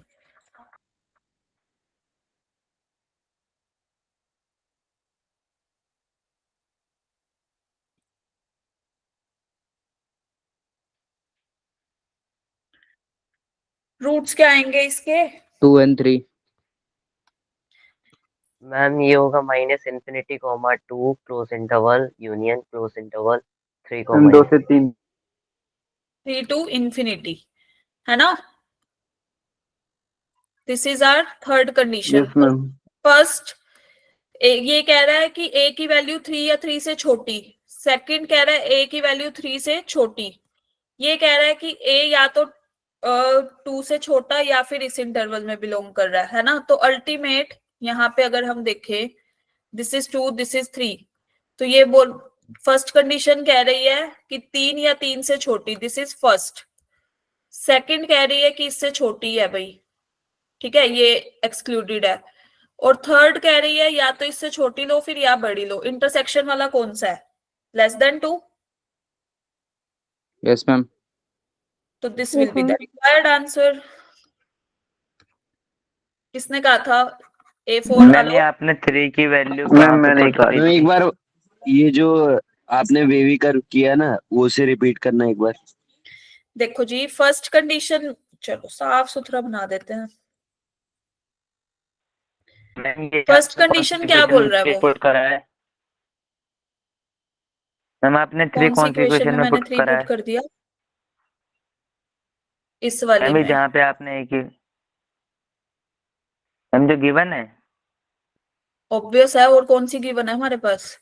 रूट्स क्या आएंगे इसके? 2 and 3। मैम ये होगा minus infinity comma 2 close interval union close interval 3 ma'am comma 2 से 3। 3 टू इंफिनिटी, है ना? This is our third condition. Yes ma'am. First, ये कह रहा है कि a की वैल्यू 3 या 3 से छोटी। सेकंड कह रहा है a की वैल्यू 3 से छोटी। ये कह रहा है कि a या तो 2 से छोटा या फिर इस इंटरवल में बिलोंग कर रहा है ना? तो अल्टीमेट यहाँ पे अगर हम देखें, दिस इज 2, दिस इज 3, तो ये बोल फर्स्ट कंडीशन कह रही है कि 3 या 3 से छोटी, दिस इज फर्स्ट। सेकंड कह रही है कि इससे छोटी है भाई, ठीक है, ये एक्सक्लूडेड है। और थर्ड कह रही है या तो इससे छोटी लो फिर या बड़ी लो। इंटरसेक्शन वाला कौन सा है? Less than 2। Yes ma'am. तो this Yes, will be the ma'am. Required answer. किसने कहा था A4 मैम ये वालों? आपने 3 की वैल्यू मैम कहाँ पे मैंने पुट कहा करी मैम, एक थी? बार ये जो आपने वेवी कर किया ना, वो से रिपीट करना एक बार। देखो जी, फर्स्ट कंडीशन, चलो साफ सुथरा बना देते हैं। मैम ये फर्स्ट आपने कौन कंडीशन सी क्या इक्वेशन बोल रहा है में वो? पुट करा है? मैम आपने 3 कौन सी कौन सी इक्वेशन इक्वेशन में में मैंने पुट 3 करा पुट है? कर दिया? इस वाले मैम ये में। जहाँ पे आपने एक ही, मैम जो गिवन है। ऑब्वियस है, और कौन सी गिवन है हमारे पास?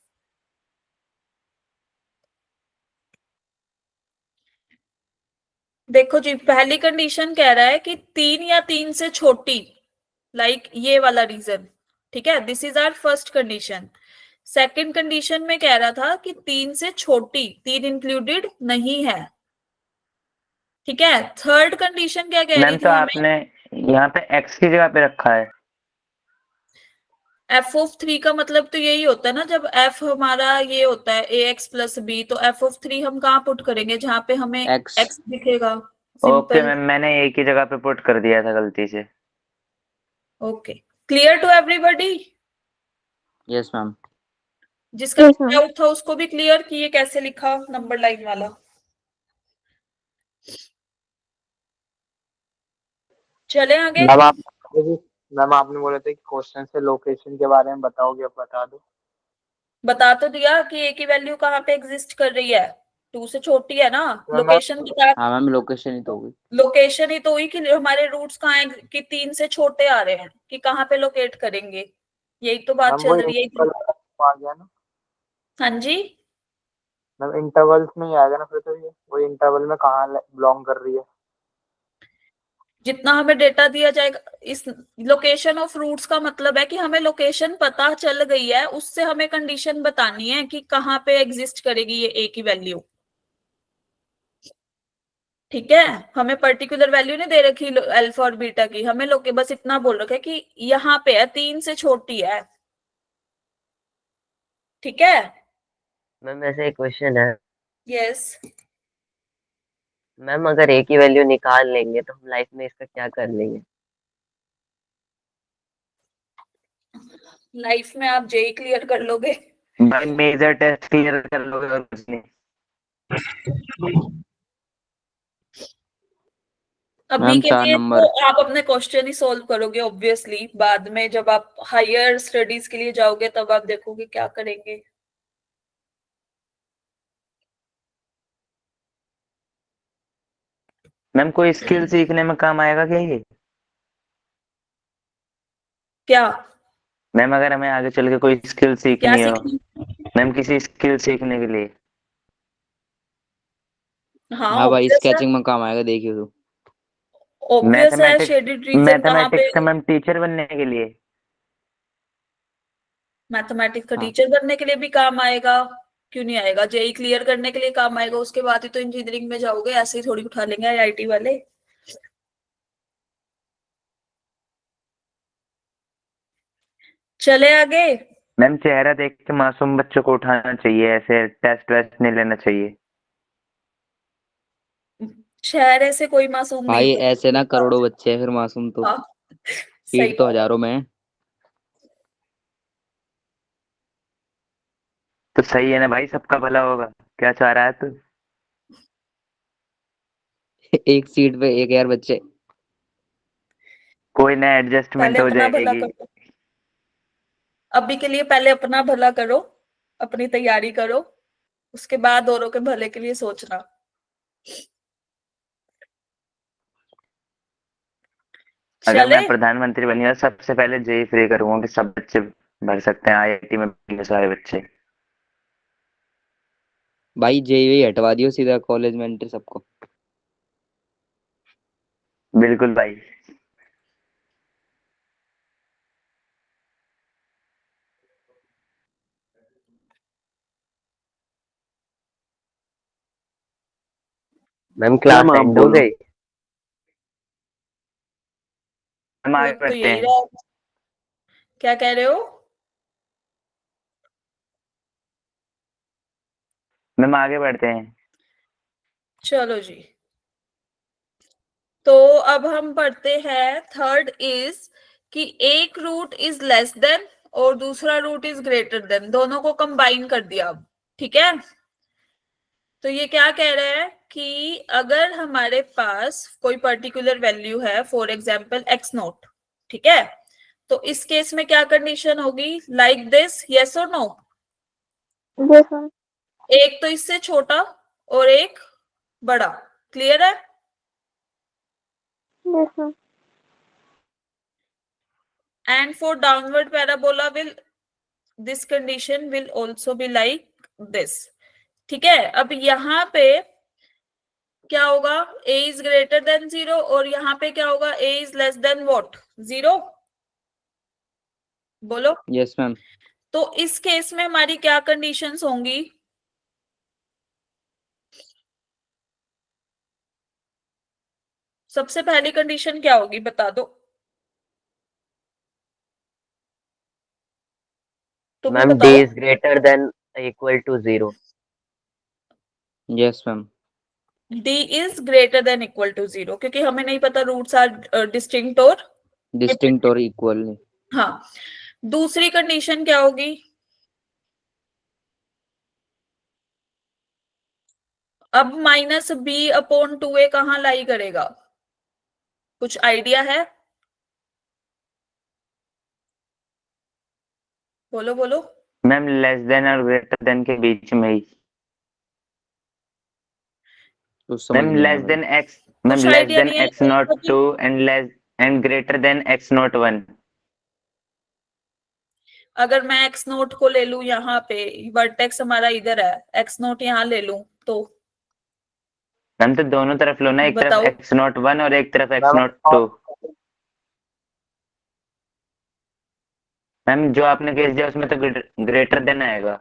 देखो जी, पहली कंडीशन कह रहा है कि 3 या 3 से छोटी, लाइक ये वाला रीजन, ठीक है, this is our first condition. Second condition में कह रहा था कि 3 से छोटी, 3 इंक्लूडेड नहीं है, ठीक है। थर्ड कंडीशन क्या कह रही मैम थी तो हमें? आपने यहाँ पे x की जगह पे रखा है। f(3) का मतलब तो यही होता है ना, जब f हमारा ये होता है ax प्लस b, तो f(3) हम कहाँ पुट करेंगे? जहाँ पे हमें एक्स। x दिखेगा। Okay simple. मैम, मैंने एक ही जगह पे पुट कर दिया था गलती से। Okay, clear to everybody? Yes ma'am. जिसका Yes, ma'am. डाउट था उसको भी क्लियर कि ये कैसे लिखा नंबर लाइन वाला? चले आगे। मैम आप मैम आपने बोला था कि क्वेश्चन से लोकेशन के बारे में बताओगे, अब बता दो। बता तो दिया कि ए की वैल्यू कहाँ पे एग्जिस्ट कर रही है, 2 से छोटी है ना। मैम लोकेशन बता। हाँ मैम, लोकेशन ही तो होगी। लोकेशन ही तो हुई कि हमारे रूट्स कहाँ है, कि 3 से छोटे आ रहे हैं, कि कहाँ पे लोकेट करेंगे, यही तो बात मैम वो चल रही है। इंटरवल आ गया ना। हाँ जी। मैम इंटरवल्स में ही आएगा ना फिर, तो ये वो इंटरवल में कहाँ बिलोंग कर रही है? जितना हमें डेटा दिया जाएगा, इस लोकेशन ऑफ रूट्स का मतलब है कि हमें लोकेशन पता चल गई है, उससे हमें कंडीशन बतानी है कि कहाँ पे एग्जिस्ट करेगी ये ए की वैल्यू, ठीक है। हमें पर्टिकुलर वैल्यू नहीं दे रखी अल्फा और बीटा की, हमें लोग बस इतना बोल रखा है कि यहाँ पे है, 3 से छोटी है, ठीक है। मैम ऐसे एक क्वेश्चन है। यस। मैम अगर ए की वैल्यू निकाल लेंगे तो हम लाइफ में इसका क्या कर लेंगे? लाइफ में आप जेई क्लियर कर लोगे। भाई मेजर टेस्ट क्लियर कर लोगे और कुछ नहीं। अभी मैम के 4 लिए तो नंबर। आप अपने क्वेश्चन ही सॉल्व करोगे ऑब्वियसली, बाद में जब आप हायर स्टडीज के लिए जाओगे तब आप देखोगे क्या करेंगे। मैम कोई स्किल सीखने में काम आएगा क्या ये? क्या? मैम अगर हमें आगे चल के कोई स्किल क्या सीखनी हो, सीखनी? मैम किसी स्किल सीखने के लिए। हाँ, हाँ भाई, ऑब्वियस है। स्केचिंग में काम आएगा, देखियो तो। ऑब्वियस है, शेडेड मैथमेटिक्स, रीजन कहाँ पे? मैथमेटिक्स का मैम टीचर बनने के लिए। मैथमेटिक्स का हाँ टीचर बनने के लिए भी काम आएगा, क्यों नहीं आएगा? जेई क्लियर करने के लिए काम आएगा, उसके बाद ही तो इंजीनियरिंग में जाओगे, ऐसे ही थोड़ी उठा लेंगे आईआईटी वाले। चले आगे। मैम चेहरा देख के मासूम बच्चों को उठाना चाहिए, ऐसे टेस्ट वेस्ट नहीं लेना चाहिए। चेहरे से कोई मासूम नहीं भाई, ऐसे ना होता। करोड़ों बच्चे हैं फिर मासूम तो। हाँ, सही पीट तो बात। हजारों में है। तो सही है ना भाई, सबका भला होगा। क्या चाह रहा है तू? एक सीट पे 1,000 बच्चे। कोई ना, एडजस्टमेंट पहले हो अपना भला जाएगी। करो, अभी के लिए पहले अपना भला करो, अपनी तैयारी करो, उसके बाद औरों के भले के लिए सोचना। अगर चले। मैं प्रधानमंत्री बन गया, सबसे पहले जेई फ्री करूंगा कि सब बच्चे भर सकते हैं आईआईटी में, सारे बच्चे। भाई जेईई हटवा दियो सीधा कॉलेज में एंट्री सबको। बिल्कुल भाई। मैम क्लास मैम आप एंड हो बोलो। गई? हम आगे वो तो बढ़ते यही हैं। रहा। क्या कह रहे हो? मैम आगे बढ़ते हैं। चलो जी, तो अब हम पढ़ते हैं थर्ड इज कि एक रूट इज लेस देन और दूसरा रूट इज ग्रेटर देन, दोनों को कंबाइन कर दिया अब। ठीक है, तो ये क्या कह रहे हैं कि अगर हमारे पास कोई पर्टिकुलर वैल्यू है, फॉर एग्जांपल एक्स नोट, ठीक है, तो इस केस में क्या कंडीशन होगी? लाइक दिस, यस और नो? Yes, ma'am. एक तो इससे छोटा और एक बड़ा, क्लियर है? Yes, ma'am. And for downward parabola will this condition will also be like this. ठीक है, अब यहाँ पे क्या होगा? a is greater than 0 और यहाँ पे क्या होगा? a is less than what? 0? बोलो। Yes ma'am. तो इस केस में हमारी क्या कंडीशंस होंगी? सबसे पहली कंडीशन क्या होगी, बता दो। तुम्हें मैम d बताओ। is greater than equal to 0. Yes ma'am. d is greater than equal to 0, क्योंकि हमें नहीं पता रूट्स आर डिस्टिंक्ट और डिस्टिंक्ट और इक्वल। हाँ। दूसरी कंडीशन क्या होगी? अब माइनस बी अपॉन 2a कहाँ लाई करेगा? कुछ आइडिया है? बोलो बोलो। मैम लेस देन और ग्रेटर देन के बीच में ही। कुछ समझ मैम नहीं आया लेस भाई। देन एक्स, मैम कुछ लेस आइडिया देन नहीं है x not 2 and less and greater than x not 1। अगर मैं एक्स नोट को ले लूं, यहाँ पे वर्टेक्स हमारा इधर है, एक्स नोट यहाँ ले लूं तो मैम तो दोनों तरफ लो ना, एक तरफ बताओ। एक्स नॉट 1 और एक तरफ एक्स मैम नॉट 2। मैम जो आपने केस दिया उसमें तो ग्रेटर देन आएगा।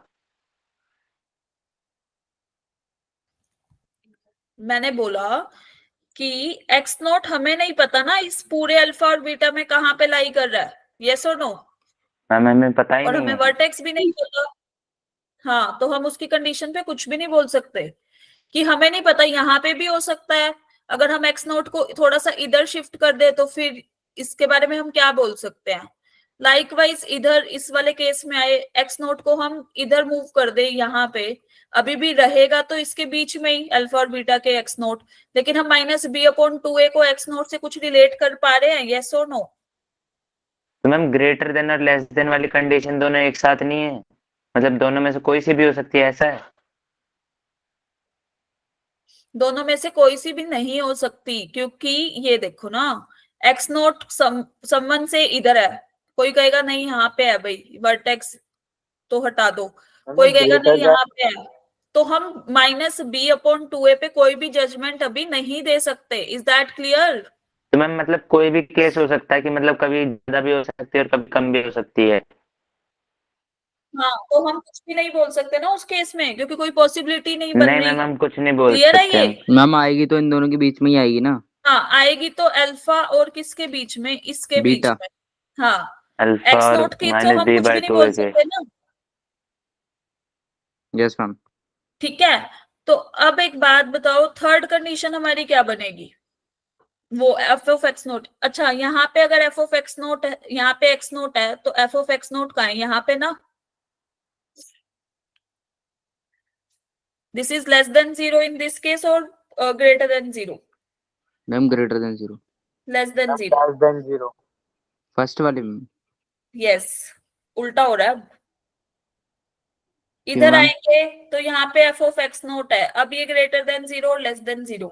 मैंने बोला कि एक्स नोट हमें नहीं पता ना इस पूरे अल्फा और बीटा में कहाँ पे लाई कर रहा है, यस और नो? मैम हमें पता ही और नहीं हमें है। वर्टेक्स भी नहीं पता। हाँ, तो हम उसकी कंडीशन पे कुछ भी नहीं बोल सकते कि हमें नहीं पता, यहाँ पे भी हो सकता है। अगर हम एक्स नोट को थोड़ा सा इधर शिफ्ट कर दे तो फिर इसके बारे में हम क्या बोल सकते हैं? लाइकवाइज इधर इस वाले केस में आए, एक्स नोट को हम इधर मूव कर दे, यहाँ पे अभी भी रहेगा तो इसके बीच में ही अल्फा और बीटा के एक्स नोट, लेकिन हम माइनस बी अपॉन 2a को एक्स नोट से कुछ रिलेट कर पा रहे हैं, यस और नो? तो मैम ग्रेटर देन और लेस देन वाली कंडीशन दोनों एक साथ नहीं है, मतलब दोनों में से कोई सी भी हो सकती है, ऐसा है? दोनों में से कोई सी भी नहीं हो सकती, क्योंकि ये देखो ना, एक्स नोट समवन से इधर है, कोई कहेगा नहीं यहाँ पे है भाई वर्टेक्स, तो हटा दो। कोई कहेगा ग्रेटर नहीं यहाँ पे है, तो हम माइनस बी अपॉन 2a पे कोई भी जजमेंट अभी नहीं दे सकते। Is that clear? तो मैम मतलब कोई भी केस हो सकता है कि मतलब कभी ज्यादा भी हो सकती है और कभी कम भी हो सकती है। हाँ, तो हम कुछ भी नहीं बोल सकते ना उस केस में, क्योंकि कोई पॉसिबिलिटी नहीं बन नहीं रही। मैम हम कुछ नहीं बोल क्लियर है सकते ये? हम। मैम आएगी तो इन दोनों के बीच में ही आएगी ना। हाँ, आएगी तो अल्फा और किसके बीच में? इसके बीच बीटा। में। हाँ, अल्फा एक्स और नोट की तो माइनस हम बी कुछ बाय भी नहीं 2 बोल के। सकते ना। Yes ma'am. ठीक है, तो अब एक बात बताओ, थर्ड कंडीशन हमारी क्या बनेगी? वो एफ ऑफ एक्स नोट। अच्छा, यहाँ पे अगर एफ ऑफ एक्स नोट है, यहाँ पे एक्स नोट है, तो एफ ऑफ एक्स नोट कहाँ है? यहाँ पे ना। This is less than 0 in this case और greater than 0? Ma'am greater than 0। Less than 0। Less than 0। First वाले में। यस, उल्टा हो रहा है अब। क्यों इधर मैम? आएंगे तो यहाँ पे एफ ऑफ एक्स नोट है, अब ये ग्रेटर देन 0 और लेस देन 0।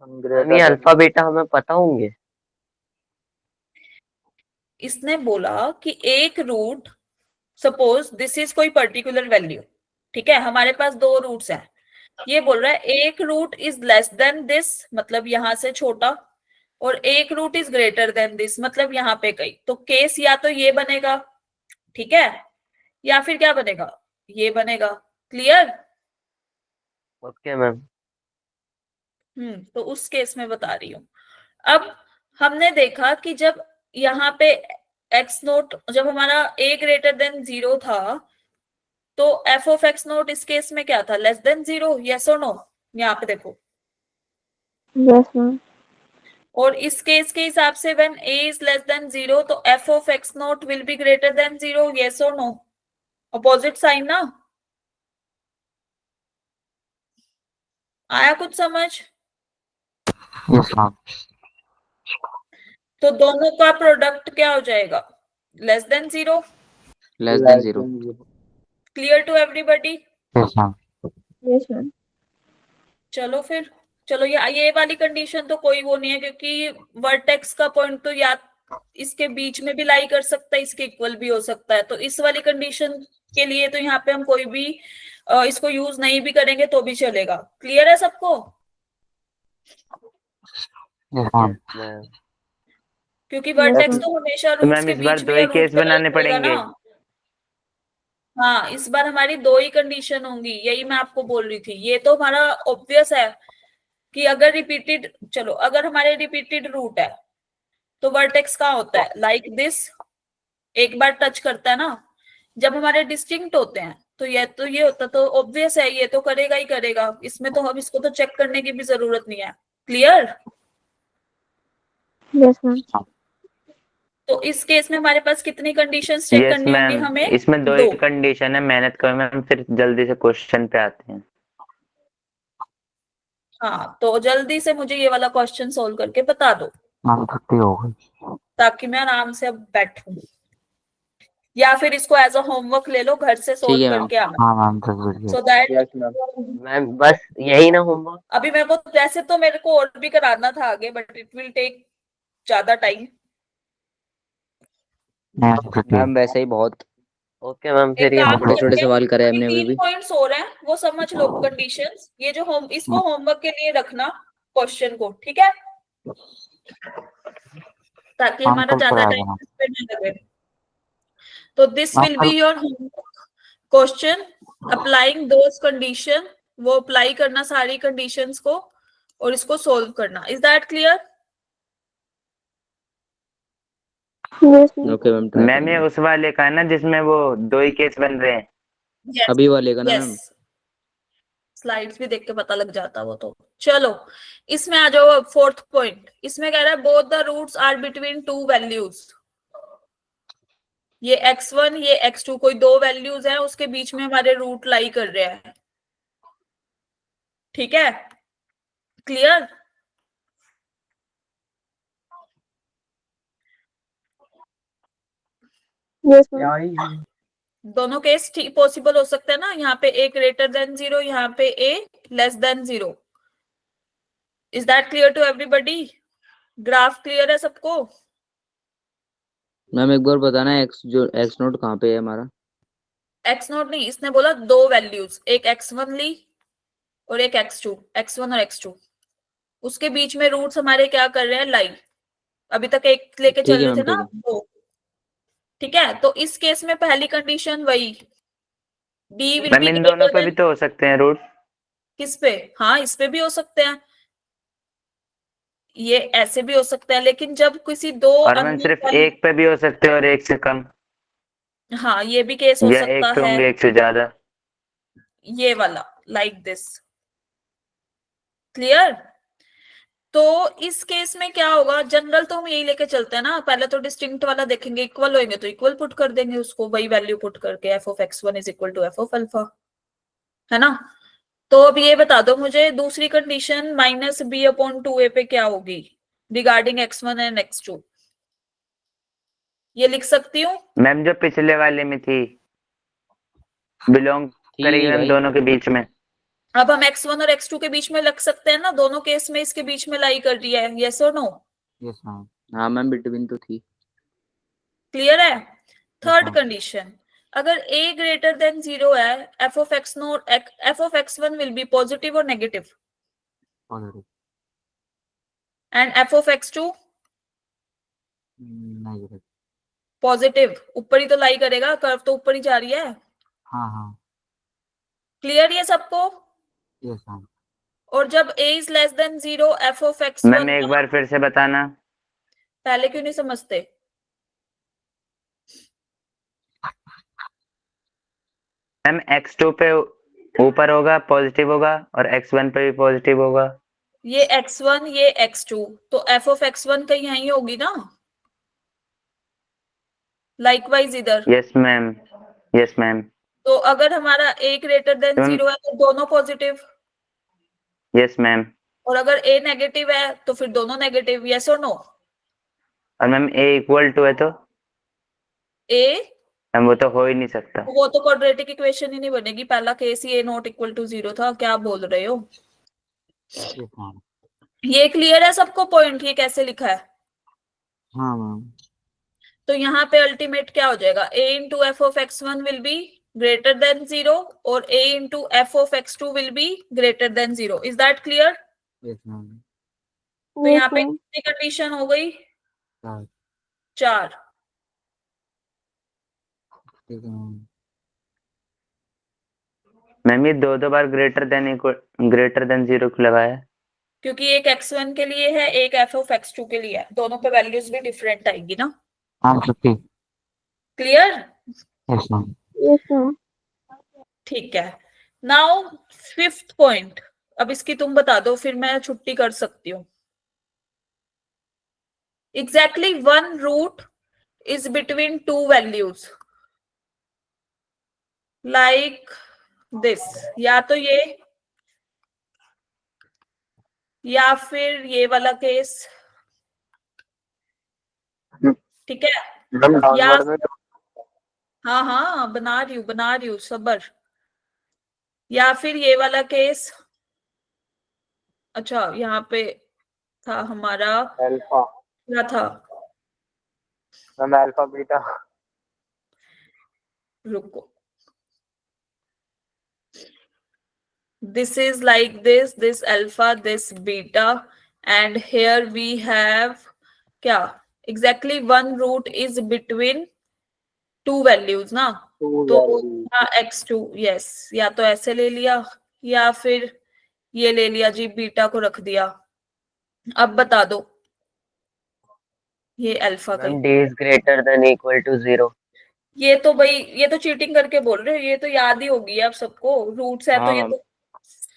मैम ये अल्फा बीटा हमें पता होंगे? इसने बोला कि एक रूट, सपोज दिस इज कोई पर्टिकुलर वैल्यू, ठीक है, हमारे पास दो रूट्स हैं, ये बोल रहा है एक root is less than this, मतलब यहां से छोटा, और एक root is greater than this, मतलब यहाँ पे कहीं, तो केस या तो ये बनेगा, ठीक है, या फिर क्या बनेगा? ये बनेगा। क्लियर? Okay ma'am. तो उस केस में बता रही हूँ। अब हमने देखा कि जब यहाँ पे एक्स नोट, जब हमारा a ग्रेटर देन 0 था, तो f ऑफ एक्स नोट इस केस में क्या था, लेस देन 0, यस और नो? यहाँ पे देखो, Yes, ma'am. और इस केस के हिसाब से when a is less than 0, तो f of x note will be greater than 0, yes और नो? अपोजिट साइन ना? आया कुछ समझ? तो दोनों का प्रोडक्ट क्या हो जाएगा, less than 0? Less than 0। Clear to everybody? Yes, ma'am. चलो फिर, चलो ये वाली कंडीशन तो कोई वो नहीं है, क्योंकि वर्टेक्स का पॉइंट तो या इसके बीच में भी लाई कर सकता है, इसके इक्वल भी हो सकता है। तो इस वाली कंडीशन के लिए तो यहाँ पे हम कोई भी इसको यूज नहीं भी करेंगे तो भी चलेगा। क्लियर है सबको? मैम क्योंकि वर्टेक्स तो हमेशा तो रूट्स मैम के इस बार बीच दो में ही या रूट केस पे लाई बनाने करेगा पड़ेंगे। ना। हाँ, इस बार हमारी 2 ही कंडीशन होंगी, यही मैं आपको बोल रही थी। ये तो हमारा ऑब्वियस है कि अगर रिपीटेड, चलो अगर हमारे रिपीटेड रूट है तो वर्टेक्स कहाँ होता है, लाइक दिस, एक बार टच करता है ना। जब हमारे डिस्टिंक्ट होते हैं तो ये होता, तो ऑब्वियस है ये तो करेगा ही करेगा, इसमें तो हम इसको तो चेक करने की भी जरूरत नहीं है। क्लियर? Yes, ma'am. तो इस केस में हमारे पास कितनी कंडीशंस चेक यस करनी होंगी मैम, हमें? इसमें 2 2। ही कंडीशन है, मेहनत करो मैम, फिर जल्दी से क्वेश्चन पे आते हैं। हाँ, तो जल्दी से मुझे ये वाला क्वेश्चन सोल्व करके बता दो छुट्टी हो गई। ताकि मैं आराम से अब बैठूं, या फिर इसको एज अ होमवर्क ले लो, घर से ठीक सोल्व है मैम। करके आना, हाँ मैम, 10 बज so that. Yes ma'am. Ma'am बस यही ना होमवर्क? अभी मेरे को वैसे तो मेरे को और भी कराना था आगे, बट इट विल टेक ज्यादा टाइम। मैम वैसे ही बहुत ओके मैम, एक फिर ये काम छोटे छोटे करते हैं, सवाल करे अभी हमने अभी 3 भी। पॉइंट्स हो रहे हैं, वो समझ लो कंडीशंस। ये जो इसको होमवर्क के लिए रखना क्वेश्चन को, ठीक है, ताकि हमारा ज्यादा टाइम इस पे ना लगे। तो this will be your homework question, applying those condition. वो अप्लाई करना सारी कंडीशंस को और इसको सोल्व करना। Is that clear? Yes, ma'am. Okay ma'am, try ma'am ये करेंगे। उस वाले का है ना जिसमें वो 2 ही केस बन रहे हैं? Yes. अभी वाले का ना मैम? यस, स्लाइड्स भी देख के पता लग जाता वो तो। चलो इसमें आ जाओ। 4th पॉइंट इसमें कह रहा है both the roots are between 2 values. ये x1 ये x2 कोई 2 वैल्यूज हैं, उसके बीच में हमारे रूट लाई कर रहे हैं। ठीक है, क्लियर? Yes, ma'am. दोनों केस पॉसिबल हो सकते हैं ना, यहाँ पे a ग्रेटर देन 0, यहाँ पे a less than 0। Is that clear to everybody? Graph clear है सबको? मैम एक बार बताना, एक्स नोट कहाँ पे है हमारा? एक्स नोट नहीं, इसने बोला 2 वैल्यूज, एक x1 ली और एक x2, x1 और x2। उसके बीच में रूट्स हमारे क्या कर रहे हैं, लाई। अभी तक एक लेके ठीक चल है रहे थे मैम, ना, ठीक है। 2। ठीक है, तो इस केस में पहली कंडीशन वही, d will ma'am be in दोनों ग्रेटर पे भी देन, तो हो सकते हैं रूट? किस पे? हाँ, इस पे भी हो सकते हैं, ये ऐसे भी हो सकता है, लेकिन जब किसी 2 और मैम सिर्फ एक पे भी हो सकते हैं और एक से कम, हाँ ये भी केस हो या सकता एक पे है, होंगे एक से ज्यादा? ये वाला लाइक दिस। क्लियर? तो इस केस में क्या होगा, जनरल तो हम यही लेके चलते हैं ना, पहले तो डिस्टिंक्ट वाला देखेंगे, इक्वल होंगे तो इक्वल पुट कर देंगे उसको, वही वैल्यू पुट करके f of x1 is equal to f of alpha, है ना। तो अब ये बता दो मुझे, दूसरी condition minus b upon 2a पे क्या होगी रिगार्डिंग x1 एंड x2? ये लिख सकती हूँ? मैम जो पिछले वाले में थी, बिलोंग करेगी मैम भाई। दोनों के बीच में। अब हम x1 और x2 के बीच में लग सकते हैं ना, दोनों केस में इसके बीच में लाई कर रही है, यस और नो? Yes ma'am. हाँ मैम, बिटवीन तो थी। क्लियर है? थर्ड हाँ। कंडीशन, अगर a ग्रेटर देन 0 है, f of x1 will be positive और negative, and f of x2 negative. Positive. ऊपर ही तो लाई करेगा, कर्व तो ऊपर ही जा रही है। हाँ हाँ। क्लियर ये सबको? Yes ma'am. और जब a is less than 0 f of ma'am x1 एक बार फिर से बताना। पहले क्यों नहीं समझते? मैम x2 पे ऊपर होगा पॉजिटिव होगा और x1 पे भी पॉजिटिव होगा। ये x1 ये x2, तो f ऑफ x1 कहीं यहीं होगी ना, लाइकवाइज इधर। यस मैम, यस मैम, तो अगर हमारा a ग्रेटर देन मैम 0 है तो दोनों पॉजिटिव, यस मैम। और अगर a नेगेटिव है तो फिर दोनों नेगेटिव, यस और नो? और मैम a इक्वल टू है तो a मैम वो तो हो ही नहीं सकता। वो तो क्वाड्रेटिक इक्वेशन ही नहीं बनेगी, पहला केस ही a नॉट इक्वल टू 0 था, क्या बोल रहे हो? ये क्लियर है सबको पॉइंट, ये कैसे लिखा है? हाँ मैम। तो यहाँ पे अल्टीमेट क्या हो जाएगा, a into F of x1 will be greater than 0 और a into F of x2 will be greater than 0। Is that clear? Yes ma'am. तो Yes, यहाँ पे ma'am. कितनी कंडीशन हो गई? हाँ, 4। ठीक है मैम। मैम ये दो बार ग्रेटर देन 0 क्यों लगाया? क्योंकि एक x1 के लिए है, एक एफ ऑफ x2 के लिए है, दोनों पे वैल्यूज भी डिफरेंट आएगी ना। हाँ छुट्टी। Clear? Yes ma'am. Yes, ma'am. ठीक है। नाउ फिफ्थ पॉइंट, अब इसकी तुम बता दो फिर मैं छुट्टी कर सकती हूँ। Exactly one root is between two values like this, या तो ये या फिर ये वाला केस, ठीक है? मैम या डाउनवर्ड में हाँ हाँ बना रही हूँ सबर। या फिर ये वाला केस, अच्छा यहाँ पे था हमारा, अल्फा, क्या था? Ma'am alpha beta. रुको, this is like this alpha, this beta, and here we have क्या, exactly one root is between two values ना, तो यहाँ x2, yes, या तो ऐसे ले लिया या फिर ये ले लिया जी, बीटा को रख दिया। अब बता दो ये अल्फा का, ma'am d is greater than equal to 0। ये तो भाई ये तो चीटिंग करके बोल रहे हो, ये तो याद ही होगी आप सबको, रूट्स है तो हाँ ये मैम। तो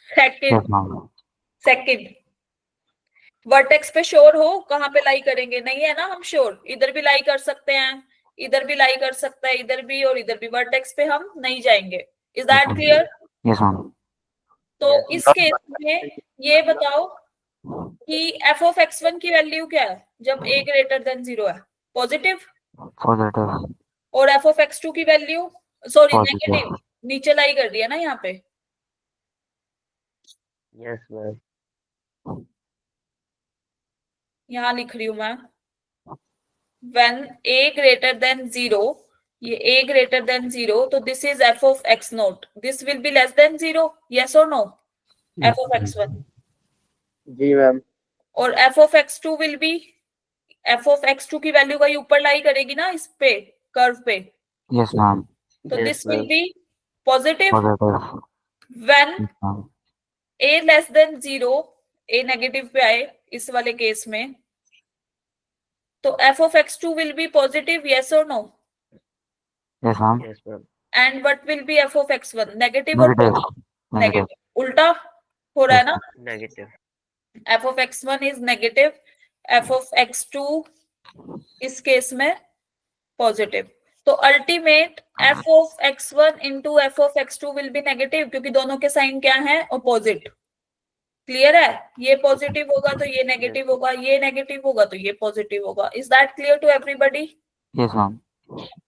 second yes ma'am. Second vertex पे श्योर हो कहाँ पे लाई करेंगे? नहीं है ना हम श्योर, इधर भी लाई कर सकते हैं, इधर भी लाई कर सकता है, इधर भी और इधर भी, वर्टेक्स पे हम नहीं जाएंगे। Is that clear? Yes ma'am. तो इस केस में ये बताओ कि एफ ऑफ x1 की वैल्यू क्या है जब a ग्रेटर देन 0 है? पॉजिटिव। पॉजिटिव। और एफ ऑफ x2 की वैल्यू, सॉरी पॉजिटिव। नेगेटिव, नीचे लाई कर दिया ना यहाँ पे। Yes ma'am. यहाँ लिख रही हूं मैं, when a greater than 0, ये a greater than 0, तो this is f of x naught, this will be less than 0, yes or no? f of x1 जी मैम। और f of x2 will be, f of x2 की value वही ऊपर लाई करेगी ना इस पे कर्व पे, यस मैम। तो Yes, this will ma'am. be positive positive. when yes ma'am. a less than 0, a negative पे आए इस वाले केस में, तो f of x2 will be positive, yes or no? Yes ma'am. Yes, ma'am. And what will be f of x1? Negative और negative. Negative. Negative, उल्टा हो रहा है ना। Negative. f of x1 is negative, f of x2 इस case में positive, तो ultimate f of x1 into f of x2 will be negative, क्योंकि दोनों के साइन क्या है? अपोजिट। क्लियर है? ये पॉजिटिव होगा तो ये नेगेटिव होगा, ये नेगेटिव होगा तो ये पॉजिटिव होगा। Is that clear to everybody? Yes ma'am.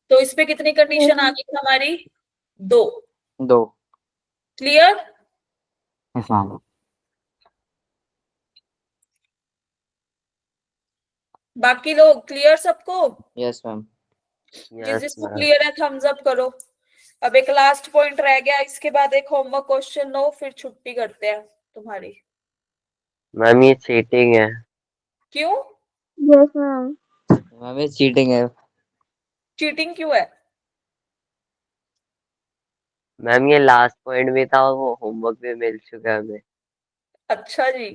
तो इस पे कितनी कंडीशन आ गई हमारी? 2। 2। क्लियर? Yes ma'am. बाकी लोग क्लियर सबको? Yes ma'am. Yes, जिसको ma'am. क्लियर है थम्स अप करो। अब एक लास्ट पॉइंट रह गया, इसके बाद एक होमवर्क क्वेश्चन लो, फिर छुट्टी करते हैं तुम्हारी। मैम ये चीटिंग है। क्यों Yes, ma'am. मैम ये चीटिंग है। चीटिंग क्यों है? मैम ये लास्ट पॉइंट भी था और वो होमवर्क भी मिल चुका है हमें। अच्छा जी,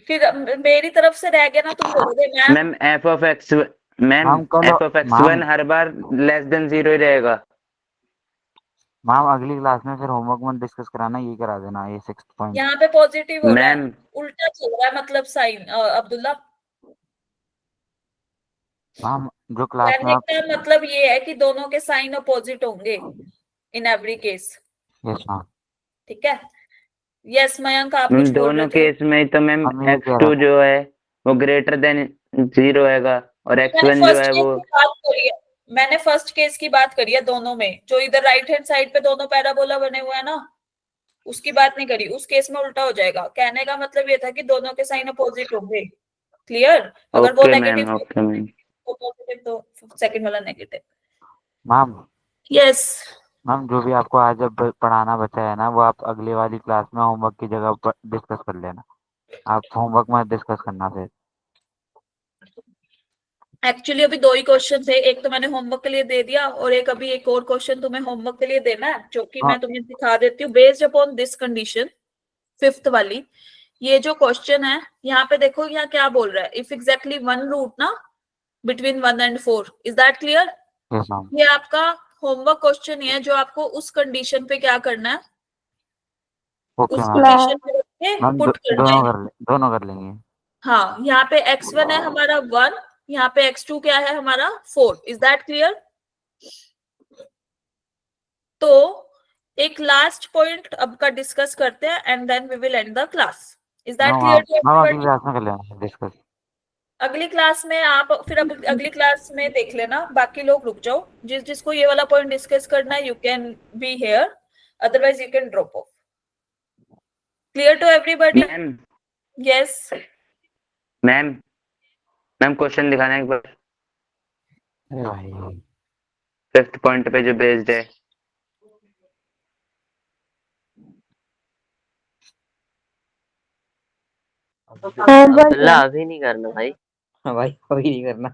फिर मेरी तरफ से रह गया ना, तुम बोलोगे ma'am ma'am f of x, ma'am ma'am कल f of x ma'am one हर बार लेस देन 0 ही रहेगा। मैम अगली क्लास में फिर होमवर्क में डिस्कस कराना, ये करा देना, ये 6th पॉइंट। यहाँ पे पॉजिटिव हो रहा है, मैम उल्टा चल रहा है मतलब साइन अब्दुल्ला। मैम जो क्लास में कहने आप, का मतलब ये है कि दोनों के साइन अपोजिट होंगे in every case, yes ma'am, ठीक है। यस मयंक, आप मैम कुछ बोल रहे दोनों थे। केस में तो मैम हम ये एक्स कह रहा टू था। जो है वो ग्रेटर देन 0 होगा और एक्स मैंने वन जो फर्स्ट है केस वो, की बात करी है, मैंने फर्स्ट केस की बात करी है दोनों में, जो इधर राइट हैंड साइड पे दोनों पैराबोला बने हुए हैं ना, उसकी बात नहीं करी। उस केस में उल्टा हो जाएगा। कहने का मतलब ये था कि दोनों के साइन अपोजिट होंगे। क्लियर? अगर वो okay ma'am, negative okay ma'am. तो पॉजिटिव, तो सेकंड वाला नेगेटिव। मैम यस मैम जो भी आपको आज अब पढ़ाना बचा है ना, वो आप अगली वाली क्लास में होमवर्क की जगह डिस्कस कर लेना। आप होमवर्क में डिस्कस करना फिर। एक्चुअली अभी दो ही क्वेश्चन थे, एक तो मैंने होमवर्क के लिए दे दिया और एक अभी एक और क्वेश्चन तुम्हें होमवर्क के लिए देना है, जो कि हाँ। मैं तुम्हें दिखा देती हूँ। Based upon this condition, fifth वाली, ये जो क्वेश्चन है यहाँ पे देखो, यहाँ क्या बोल रहा है, इफ एग्जैक्टली वन रूट ना between 1 and 4, is that clear? Yes ma'am, ये आपका होमवर्क क्वेश्चन ही है, जो आपको उस कंडीशन पे क्या करना है, ओके उस मैम। कंडीशन पे रख के मैम पुट करना है। दोनों कर लेंगे। हाँ, यहाँ पे x1 है हमारा 1, यहाँ पे x2 क्या है हमारा 4, इज दैट क्लियर? तो एक लास्ट पॉइंट अब का डिस्कस करते हैं and then we will end the class. Is that ma'am clear to ma'am अगली एवरीबॉडी? क्लास में कर लेंगे डिस्कस। अगली क्लास में आप फिर अब अगली क्लास में देख लेना, बाकी लोग रुक जाओ। जिसको ये वाला पॉइंट डिस्कस करना है, you can be here, otherwise you can drop off. Clear to everybody? Ma'am yes ma'am ma'am question दिखाना एक बार, अरे भाई, 5th पॉइंट पे जो बेस्ड है। अब्दुल्ला अभी नहीं करना भाई। हाँ भाई, अभी नहीं करना।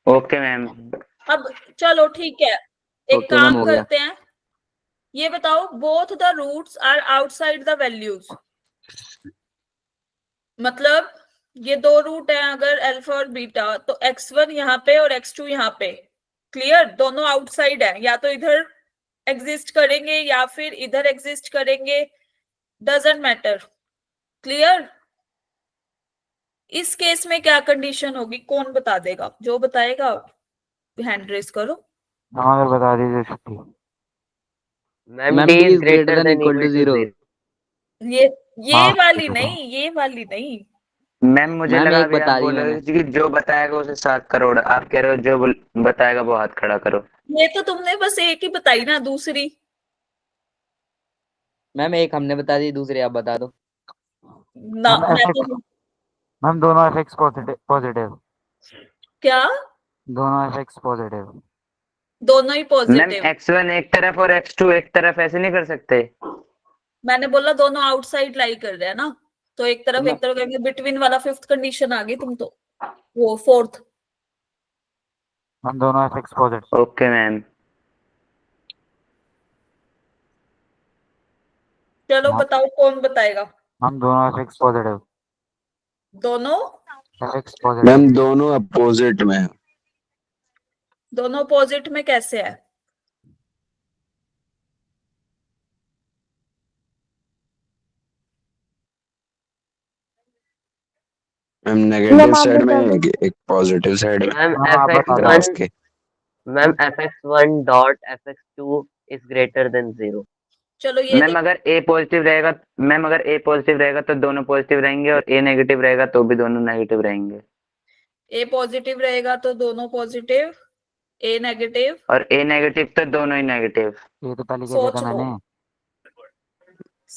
Okay ma'am. अब चलो ठीक है, एक ओके मैम, काम हो गया। करते हैं। ये बताओ, both the roots are outside the values, मतलब ये दो रूट है अगर अल्फा और बीटा, तो x1 यहाँ पे और x2 यहाँ पे। क्लियर? दोनों आउटसाइड है, या तो इधर एग्जिस्ट करेंगे या फिर इधर एग्जिस्ट करेंगे, डजंट मैटर। क्लियर? इस केस में क्या कंडीशन होगी, कौन बता देगा? जो बताएगा हैंड रेस करो। मैम अगर बता दीजिए छुट्टी। Ma'am D is greater than equal to equal to 0। 0। ये हाँ, वाली नहीं, ये वाली नहीं। मैम मुझे मैम लगा एक अभी आप बता दी बोलोगे मैंने। कि जो बताएगा उसे 7 करोड़, आप कह रहे हो जो बताएगा वो हाथ खड़ा करो। ये तो तुमने बस एक ही बताई ना, दूसरी मैम एक हमने बता दी, दूसरे आप बता दो। ना। मैम मैं FX तो मैम दोनों FX पॉजिटिव, क्या, दोनों FX पॉजिटिव। दोनों ही मैम पॉजिटिव? x1 एक तरफ और x2 एक तरफ, ऐसे नहीं कर सकते? मैंने बोला दोनों आउटसाइड लाई कर रहे हैं ना, तो एक तरफ करेंगे। बिटवीन वाला फिफ्थ कंडीशन आ गई तुम तो, वो फोर्थ। मैम दोनों FX पॉजिटिव। Okay ma'am. चलो हाँ। बताओ कौन बताएगा। मैम दोनों FX पॉजिटिव, दोनों FX पॉजिटिव। मैम दोनों अपोजिट में है। दोनों अपोजिट में कैसे है? मैम नेगेटिव आप साइड में बता है दो। कि एक पॉजिटिव साइड में मैम मैम आप बता दो। ग्राफ fx1 के। Ma'am fx1 dot fx2 is greater than 0। चलो ये मैम अगर a पॉजिटिव रहेगा, मैम अगर a पॉजिटिव रहेगा तो दोनों पॉजिटिव रहेंगे और a नेगेटिव रहेगा तो भी दोनों नेगेटिव रहेंगे। ए पॉजिटिव रहेगा तो दोनों पॉजिटिव, ए नेगेटिव। और a नेगेटिव तो दोनों ही नेगेटिव। ये तो पहले कह दिया सोच था लो, मैंने।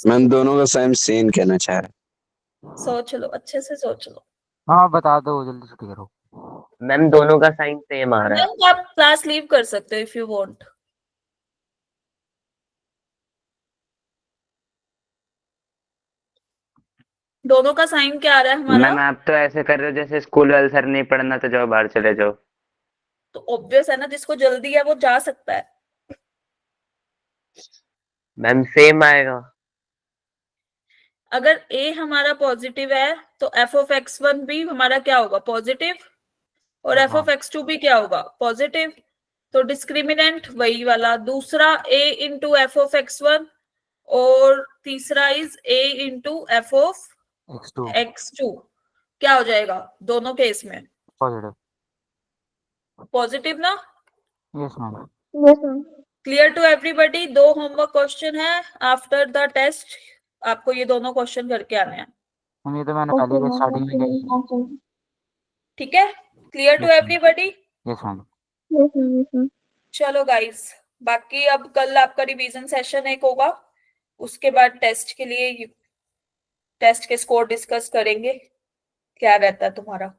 मैम दोनों का साइन सेम कहना चाह रहा है। सोच लो, अच्छे से सोच लो। हाँ बता दो, जल्दी छुट्टी करो। मैम दोनों का साइन सेम आ रहा है। मैम आप क्लास लीव कर सकते हो इफ यू वांट। दोनों का साइन क्या आ रहा है हमारा? मैम आप तो ऐसे कर रहे हो जैसे स्कूल वाले सर नहीं पढ़ना तो जाओ बाहर चले जाओ। तो ऑब्वियस है ना, जिसको जल्दी है वो जा सकता है। मैम सेम आएगा। अगर a हमारा पॉजिटिव है तो f ऑफ x1 भी हमारा क्या होगा, पॉजिटिव, और f ऑफ x2 भी क्या होगा, पॉजिटिव। तो डिस्क्रिमिनेंट वही वाला, दूसरा a into F of x1 और तीसरा is a into F of x2 x2। क्या हो जाएगा दोनों केस में, पॉजिटिव। पॉजिटिव ना। Yes ma'am. Yes, ma'am. Clear to everybody. 2 homework question है आफ्टर द टेस्ट, आपको ये दोनों क्वेश्चन करके आने हैं, मैम ये तो मैंने Okay, पहले ma'am. स्टार्टिंग में Okay, कही। okay. ठीक है। Clear to Yes, ma'am. Everybody. Yes ma'am. Yes, ma'am. Yes, ma'am. चलो गाइस, बाकी अब कल आपका रिवीजन सेशन एक होगा, उसके बाद टेस्ट के लिए टेस्ट के स्कोर डिस्कस करेंगे, क्या रहता है तुम्हारा।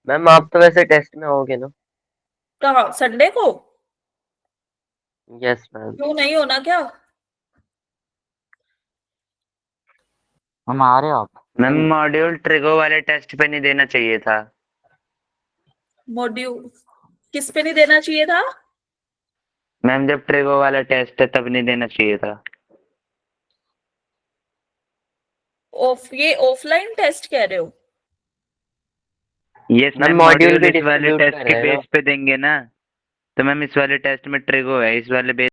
मैम आप तो वैसे टेस्ट में होगे ना? कहाँ, संडे को? Yes ma'am. क्यों नहीं होना क्या? मैम आ रहे हो आप? मैम मॉड्यूल ट्रिगो वाले टेस्ट पे नहीं देना चाहिए था। मॉड्यूल किस पे नहीं देना चाहिए था? मैम जब ट्रिगो वाला टेस्ट है तब नहीं देना चाहिए था। ये ऑफलाइन टेस्ट कह रहे हो? Yes ma'am ma'am module module भी इस वाले डिस्ट्रीब्यूट टेस्ट कर के रहे हैं ना। बेस पे देंगे ना, तो मैम इस वाले टेस्ट में ट्रिगो है, इस वाले बेस